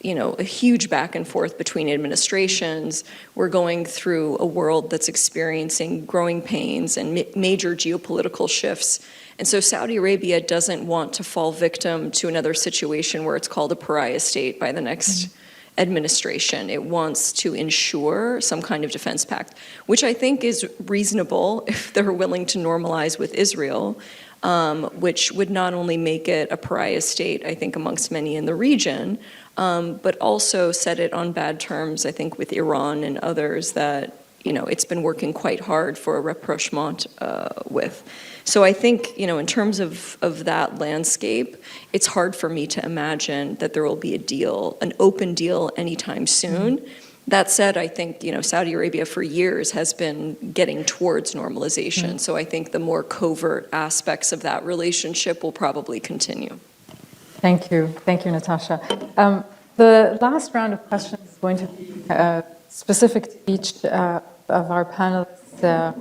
a huge back and forth between administrations. We're going through a world that's experiencing growing pains and major geopolitical shifts. And so Saudi Arabia doesn't want to fall victim to another situation where it's called a pariah state by the next administration. It wants to ensure some kind of defense pact, which I think is reasonable if they're willing to normalize with Israel, which would not only make it a pariah state, I think, amongst many in the region, but also set it on bad terms, I think, with Iran and others that it's been working quite hard for a rapprochement with. So I think, in terms of that landscape, it's hard for me to imagine that there will be a deal, an open deal anytime soon. That said, I think, Saudi Arabia for years has been getting towards normalization. So I think the more covert aspects of that relationship will probably continue. Thank you. Thank you, Natasha. The last round of questions is going to be specific to each of our panelists'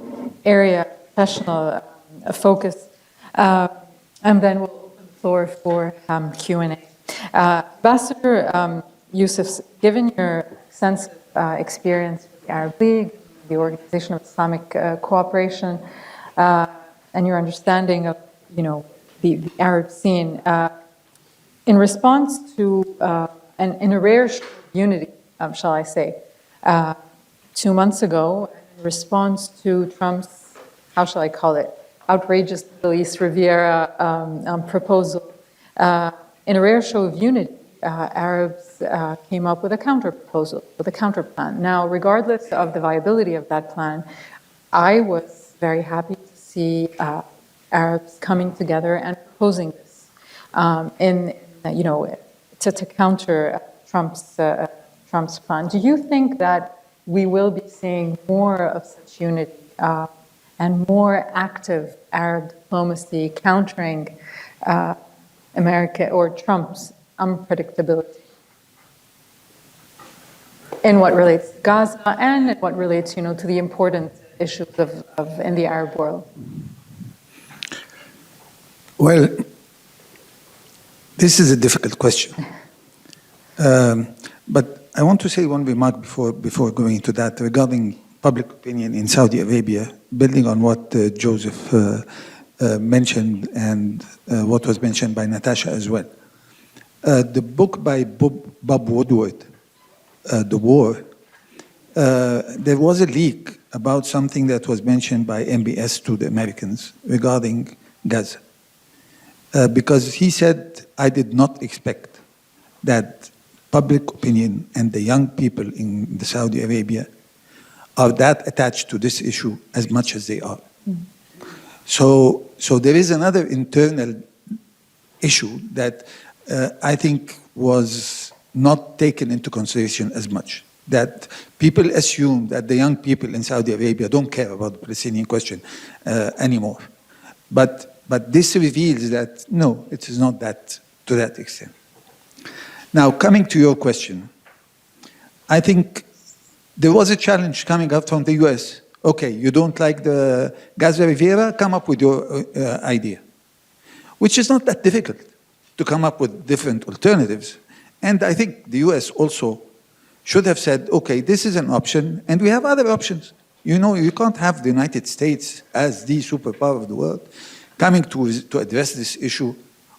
area, professional focus, and then we'll open the floor for Q&A. Ambassador Youssef, given your extensive experience with the Arab League, the Organization of Islamic Cooperation, and your understanding of, the Arab scene, in response to, and in a rare show of unity, shall I say, 2 months ago, in response to Trump's, how shall I call it, outrageous Middle East Riviera proposal, in a rare show of unity, Arabs came up with a counter-proposal, with a counter-plan. Now, regardless of the viability of that plan, I was very happy to see Arabs coming together and proposing this to counter Trump's plan. Do you think that we will be seeing more of such unity and more active Arab diplomacy countering America or Trump's unpredictability in what relates to Gaza and in what relates, to the important issues in the Arab world? Well, this is a difficult question. But I want to say one remark before going into that regarding public opinion in Saudi Arabia, building on what Joseph mentioned and what was mentioned by Natasha as well. The book by Bob Woodward, The War, there was a leak about something that was mentioned by MBS to the Americans regarding Gaza. Because he said, I did not expect that public opinion and the young people in the Saudi Arabia are that attached to this issue as much as they are. So there is another internal issue that I think was not taken into consideration as much. That people assume that the young people in Saudi Arabia don't care about the Palestinian question anymore. But this reveals that, no, it is not that to that extent. Now, coming to your question, I think there was a challenge coming up from the US. Okay, you don't like the Gaza Riviera, come up with your idea. Which is not that difficult to come up with different alternatives. And I think the US also should have said, okay, this is an option, and we have other options. You can't have the United States as the superpower of the world coming to address this issue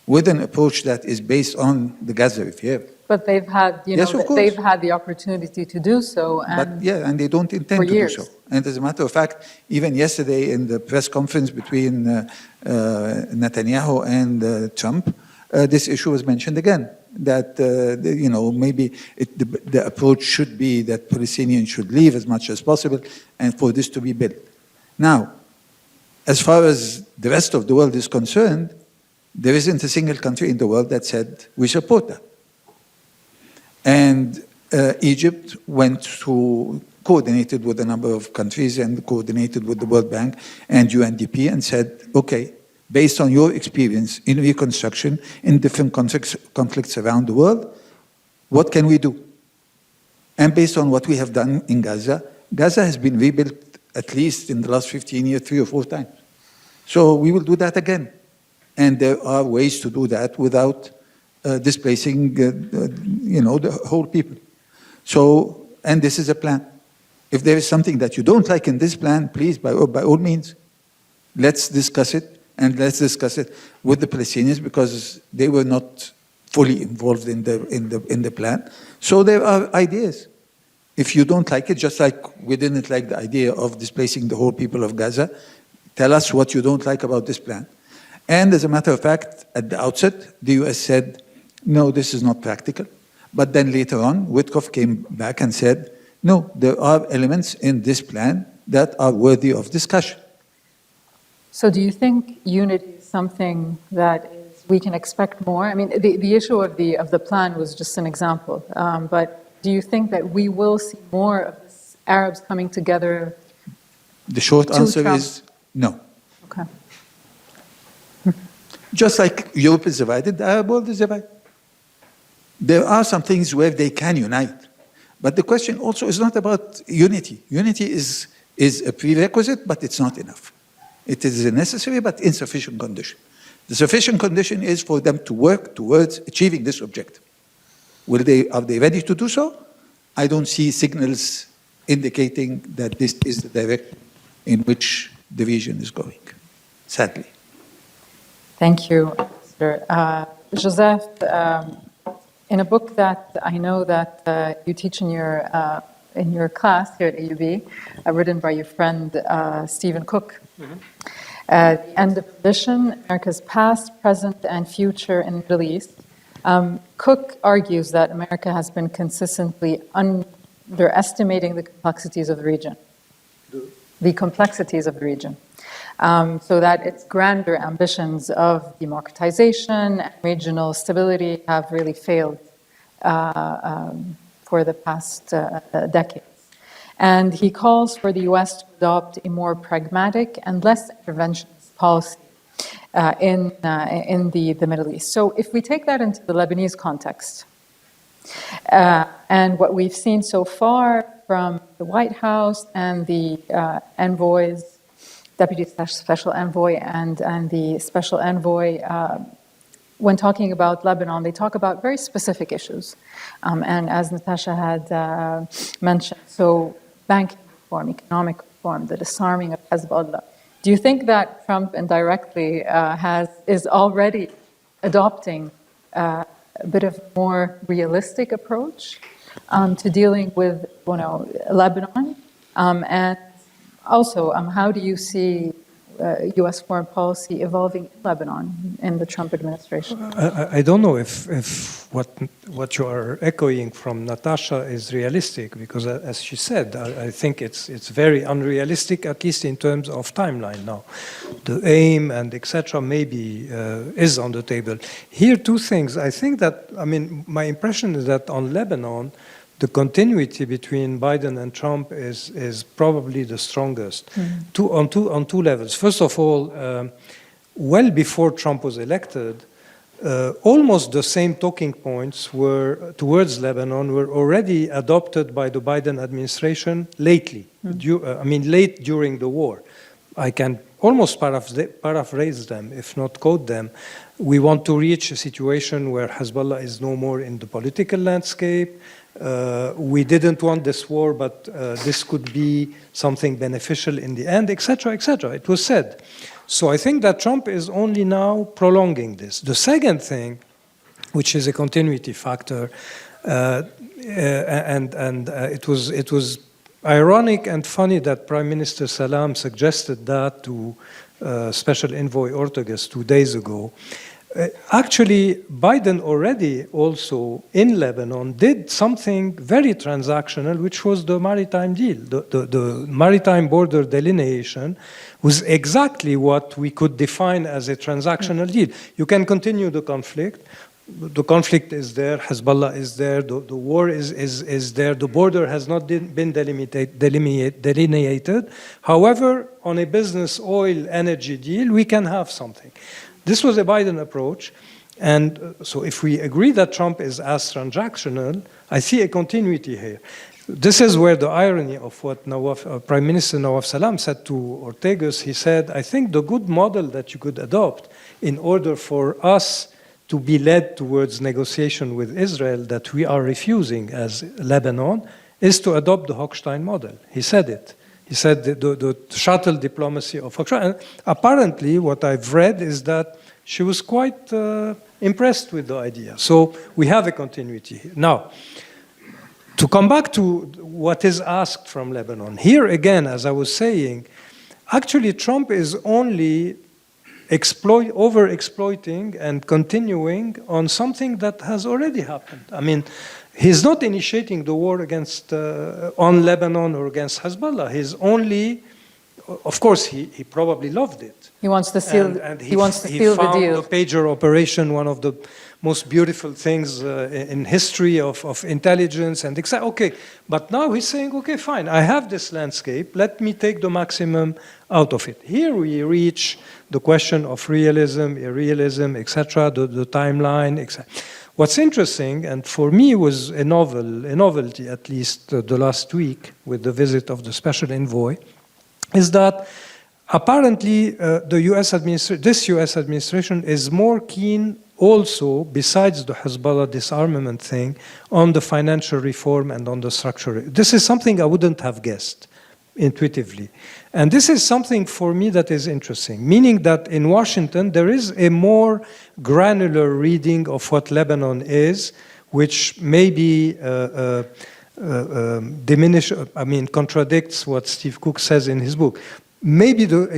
with an approach that is based on the Gaza Riviera. But they've had, Yes, of course. they've had the opportunity to do so. And and they don't intend to do so. And as a matter of fact, even yesterday in the press conference between Netanyahu and Trump, this issue was mentioned again. That maybe the approach should be that Palestinians should leave as much as possible, and for this to be built. Now, as far as the rest of the world is concerned, there isn't a single country in the world that said we support that. And Egypt coordinated with a number of countries and coordinated with the World Bank and UNDP and said, okay, based on your experience in reconstruction in different conflicts around the world, what can we do? And based on what we have done in Gaza, Gaza has been rebuilt at least in the last 15 years, 3 or 4 times. So we will do that again. And there are ways to do that without displacing, the whole people. So, and this is a plan. If there is something that you don't like in this plan, please, by all means, let's discuss it, and let's discuss it with the Palestinians because they were not fully involved in the plan. So there are ideas. If you don't like it, just like we didn't like the idea of displacing the whole people of Gaza, tell us what you don't like about this plan. And as a matter of fact, at the outset, the US said, no, this is not practical. But then later on, Witkoff came back and said, No, there are elements in this plan that are worthy of discussion. So do you think unity is something that we can expect more? I mean, the issue of the plan was just an example, but do you think that we will see more of this Arabs coming together? The short answer Trump? is no. Okay. Just like Europe is divided, the Arab world is divided. There are some things where they can unite. But the question also is not about unity. Unity is a prerequisite, but it's not enough. It is a necessary but insufficient condition. The sufficient condition is for them to work towards achieving this objective. Are they ready to do so? I don't see signals indicating that this is the direction in which the region is going, sadly. Thank you, Ambassador. Joseph, in a book that I know that you teach in your class here at AUB, written by your friend Stephen Cook, The End of Ambition, America's Past, Present, and Future in the Middle East, Cook argues that America has been consistently underestimating the complexities of the region. So that its grander ambitions of democratization and regional stability have really failed for the past decades. And he calls for the US to adopt a more pragmatic and less interventionist policy in the Middle East. So if we take that into the Lebanese context, and what we've seen so far from the White House and the envoys, Deputy Special Envoy and the Special Envoy, when talking about Lebanon, they talk about very specific issues. And as Natasha had mentioned, so banking reform, economic reform, the disarming of Hezbollah. Do you think that Trump indirectly is already adopting a bit of a more realistic approach to dealing with Lebanon? And also, how do you see U.S. foreign policy evolving in Lebanon in the Trump administration? I don't know if what you are echoing from Natasha is realistic, because as she said, I think it's very unrealistic, at least in terms of timeline now. The aim and etc. maybe is on the table. Here, two things. I think that, my impression is that on Lebanon, the continuity between Biden and Trump is probably the strongest, on two levels. First of all, well before Trump was elected, almost the same talking points towards Lebanon were already adopted by the Biden administration lately. Late during the war. I can almost paraphrase them, if not quote them. We want to reach a situation where Hezbollah is no more in the political landscape. We didn't want this war, but this could be something beneficial in the end, etc., etc. It was said. So I think that Trump is only now prolonging this. The second thing, which is a continuity factor, it was ironic and funny that Prime Minister Salam suggested that to Special Envoy Ortegas 2 days ago. Actually, Biden already also in Lebanon did something very transactional, which was the maritime deal. The maritime border delineation was exactly what we could define as a transactional deal. You can continue the conflict. The conflict is there, Hezbollah is there, the war is there, the border has not been delineated. However, on a business oil energy deal, we can have something. This was a Biden approach, and so if we agree that Trump is as transactional, I see a continuity here. This is where the irony of what Prime Minister Nawaf Salam said to Ortegas. He said, I think the good model that you could adopt in order for us to be led towards negotiation with Israel that we are refusing as Lebanon is to adopt the Hochstein model. He said it. He said the shuttle diplomacy of Hochstein. And apparently, what I've read is that she was quite impressed with the idea. So we have a continuity here. Now, to come back to what is asked from Lebanon, here again, as I was saying, actually Trump is only over-exploiting and continuing on something that has already happened. he's not initiating the war against on Lebanon or against Hezbollah. He's only, of course, he probably loved it. He wants to seal. And he wants to seal the found deal. the pager operation one of the most beautiful things in history of intelligence and etc. Okay, but now he's saying, okay, fine, I have this landscape. Let me take the maximum out of it. Here we reach the question of realism, irrealism, etc. The timeline, etc. What's interesting, and for me was a novelty at least the last week with the visit of the special envoy, is that apparently this U.S. administration is more keen also, besides the Hezbollah disarmament thing, on the financial reform and on the structure. This is something I wouldn't have guessed intuitively. And this is something for me that is interesting, meaning that in Washington there is a more granular reading of what Lebanon is, which maybe contradicts what Steve Cook says in his book. Maybe the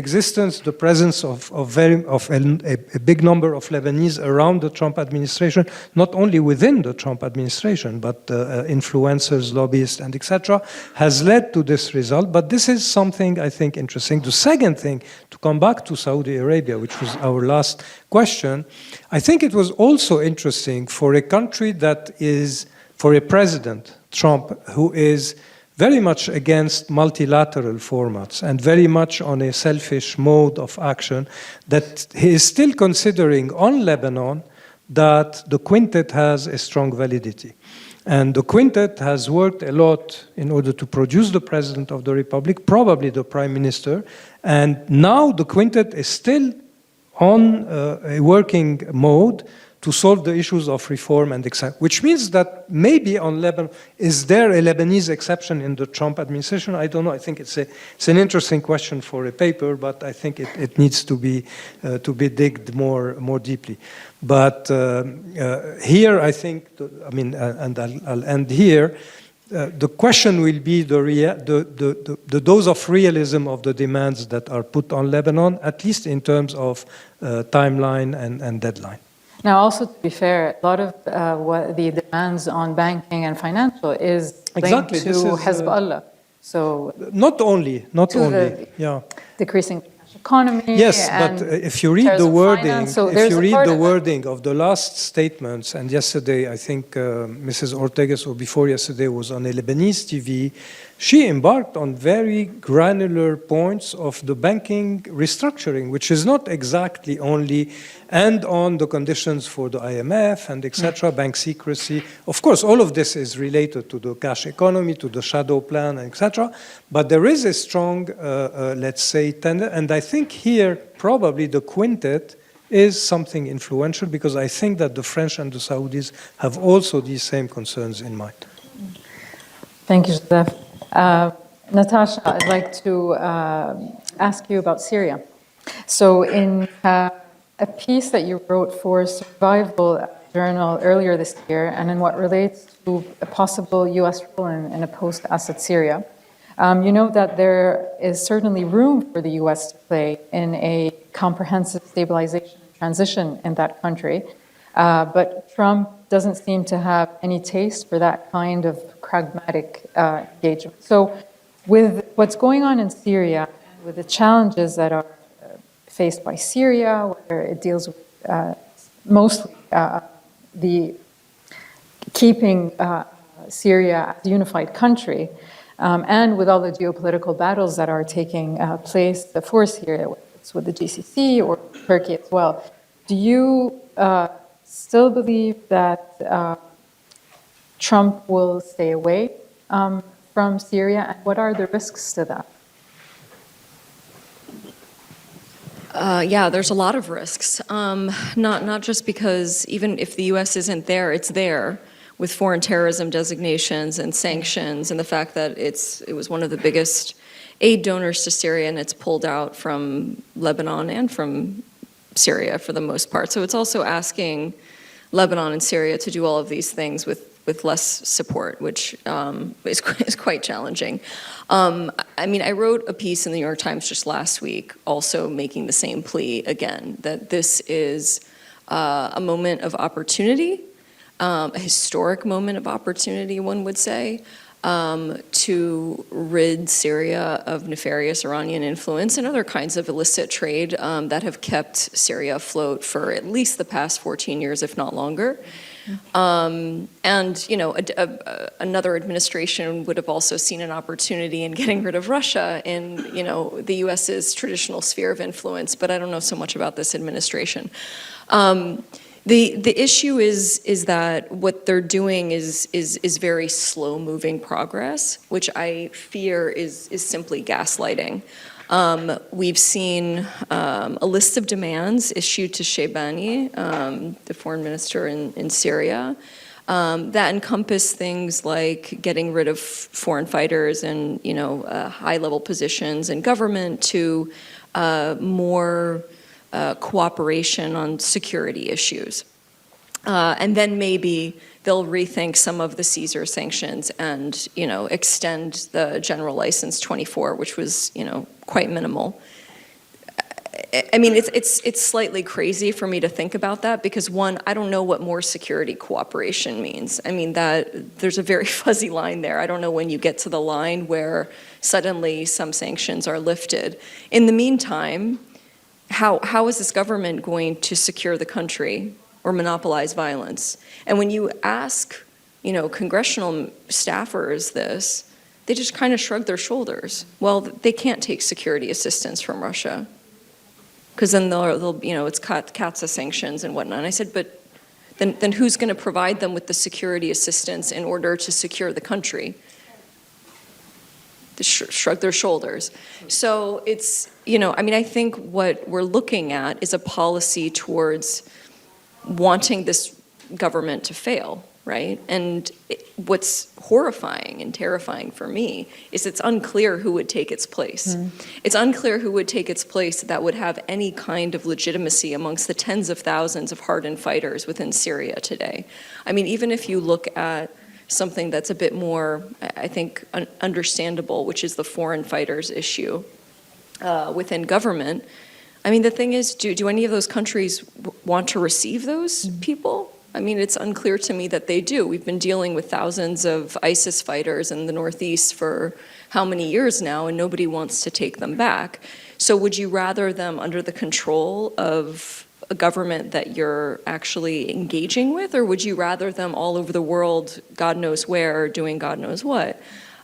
presence of a big number of Lebanese around the Trump administration, not only within the Trump administration, but influencers, lobbyists, and etc., has led to this result. But this is something I think interesting. The second thing, to come back to Saudi Arabia, which was our last question, I think it was also interesting for a country that is, for a president, Trump, who is very much against multilateral formats and very much on a selfish mode of action, that he is still considering on Lebanon that the quintet has a strong validity. And the quintet has worked a lot in order to produce the President of the Republic, probably the Prime Minister, and now the quintet is still on a working mode to solve the issues of reform and etc. Which means that maybe on Lebanon, is there a Lebanese exception in the Trump administration? I don't know. I think it's an interesting question for a paper, but I think it needs to be digged more deeply. But here, I think, and I'll end here. The question will be the dose of realism of the demands that are put on Lebanon, at least in terms of timeline and deadline. Now, also to be fair, a lot of what the demands on banking and financial is linked to Hezbollah. So not only, yeah. Decreasing economy. Yes, but if you read the wording, wording of the last statements, and yesterday I think Mrs. Ortegas, or before yesterday, was on a Lebanese TV. She embarked on very granular points of the banking restructuring, which is not exactly only, and on the conditions for the IMF and etc., bank secrecy. Of course, all of this is related to the cash economy, to the shadow plan, etc. But there is a strong, let's say, and I think here probably the quintet is something influential, because I think that the French and the Saudis have also these same concerns in mind. Thank you, Youssef. Natasha, I'd like to ask you about Syria. So in a piece that you wrote for Survival Journal earlier this year, and in what relates to a possible U.S. role in a post-Assad Syria, you know that there is certainly room for the U.S. to play in a comprehensive stabilization and transition in that country, but Trump doesn't seem to have any taste for that kind of pragmatic engagement. So with what's going on in Syria, with the challenges that are faced by Syria, whether it deals with mostly the keeping Syria as a unified country, and with all the geopolitical battles that are taking place for Syria, whether it's with the GCC or Turkey as well, do you still believe that Trump will stay away from Syria, and what are the risks to that? Yeah, there's a lot of risks. Not just because even if the U.S. isn't there, it's there with foreign terrorism designations and sanctions, and the fact that it was one of the biggest aid donors to Syria, and it's pulled out from Lebanon and from Syria for the most part. So it's also asking Lebanon and Syria to do all of these things with less support, which is quite challenging. I mean, I wrote a piece in the New York Times just last week, also making the same plea again, that this is a moment of opportunity, a historic moment of opportunity, one would say, to rid Syria of nefarious Iranian influence and other kinds of illicit trade that have kept Syria afloat for at least the past 14 years, if not longer. And, you know, another administration would have also seen an opportunity in getting rid of Russia in, you know, the US's traditional sphere of influence, but I don't know so much about this administration. The issue is that what they're doing is very slow-moving progress, which I fear is simply gaslighting. We've seen a list of demands issued to Shaybani, the foreign minister in Syria, that encompass things like getting rid of foreign fighters and, you know, high-level positions in government, to more cooperation on security issues. And then maybe they'll rethink some of the Caesar sanctions and, you know, extend the General License 24, which was, you know, quite minimal. I mean, it's slightly crazy for me to think about that because, one, I don't know what more security cooperation means. I mean, that there's a very fuzzy line there. I don't know when you get to the line where suddenly some sanctions are lifted. In the meantime, how is this government going to secure the country or monopolize violence? And when you ask, you know, congressional staffers this, they just kind of shrug their shoulders. Well, they can't take security assistance from Russia because then they'll you know, it's CAATSA sanctions and whatnot. And I said, but then who's going to provide them with the security assistance in order to secure the country? They shrug their shoulders. So it's, you know, I mean, I think what we're looking at is a policy towards wanting this government to fail, right? And what's horrifying and terrifying for me is it's unclear who would take its place. It's unclear who would take its place that would have any kind of legitimacy amongst the tens of thousands of hardened fighters within Syria today. I mean, even if you look at something that's a bit more, I think, understandable, which is the foreign fighters issue within government. I mean, the thing is, do any of those countries want to receive those people? I mean, it's unclear to me that they do. We've been dealing with thousands of ISIS fighters in the Northeast for how many years now, and nobody wants to take them back. So would you rather them under the control of a government that you're actually engaging with, or would you rather them all over the world, God knows where, doing God knows what?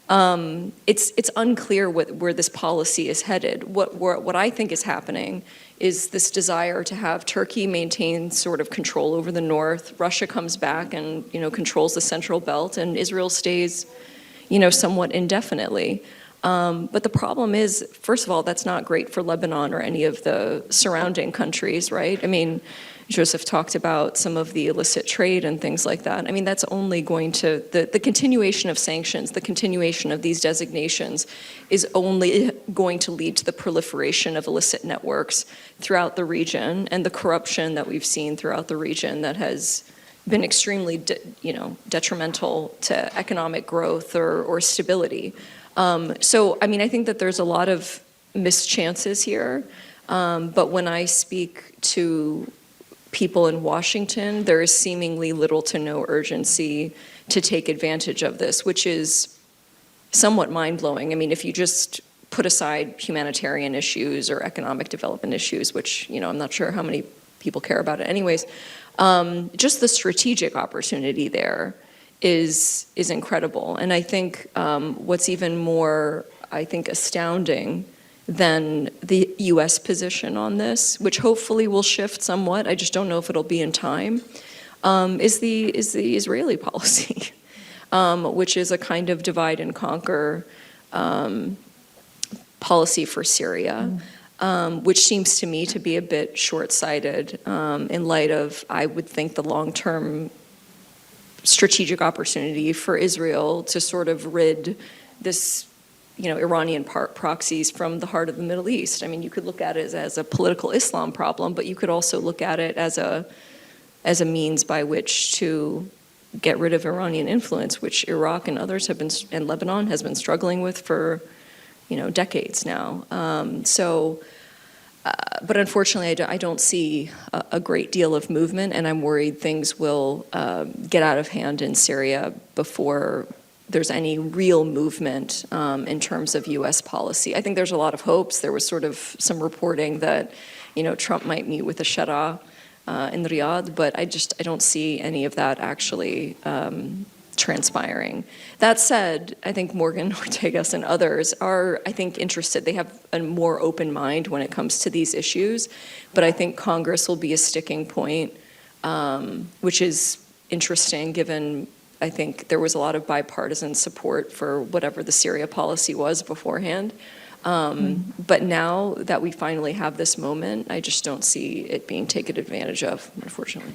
It's unclear where this policy is headed. What I think is happening is this desire to have Turkey maintain sort of control over the north. Russia comes back and, you know, controls the central belt, and Israel stays, you know, somewhat indefinitely. But the problem is, first of all, that's not great for Lebanon or any of the surrounding countries, right? I mean, Youssef talked about some of the illicit trade and things like that. I mean, that's only going to, the continuation of sanctions, the continuation of these designations is only going to lead to the proliferation of illicit networks throughout the region and the corruption that we've seen throughout the region that has been extremely, detrimental to economic growth or stability. So, I mean, I think that there's a lot of missed chances here. But when I speak to people in Washington, there is seemingly little to no urgency to take advantage of this, which is somewhat mind-blowing. I mean, if you just put aside humanitarian issues or economic development issues, which, you know, I'm not sure how many people care about it anyways, just the strategic opportunity there is incredible. And I think what's even more, I think, astounding than the U.S. position on this, which hopefully will shift somewhat, I just don't know if it'll be in time, is the Israeli policy, which is a kind of divide and conquer policy for Syria, which seems to me to be a bit short-sighted in light of, I would think, the long-term strategic opportunity for Israel to sort of rid this, you know, Iranian proxies from the heart of the Middle East. I mean, you could look at it as a political Islam problem, but you could also look at it as a means by which to get rid of Iranian influence, which Iraq and others have been, and Lebanon has been struggling with for, you know, decades now. So but unfortunately, I don't see a great deal of movement, and I'm worried things will get out of hand in Syria before there's any real movement in terms of U.S. policy. I think there's a lot of hopes. There was sort of some reporting that, Trump might meet with the Shara in Riyadh, but I don't see any of that actually transpiring. That said, I think Morgan Ortegas and others are, I think, interested. They have a more open mind when it comes to these issues, but I think Congress will be a sticking point, which is interesting given, I think, there was a lot of bipartisan support for whatever the Syria policy was beforehand. But now that we finally have this moment, I just don't see it being taken advantage of, unfortunately.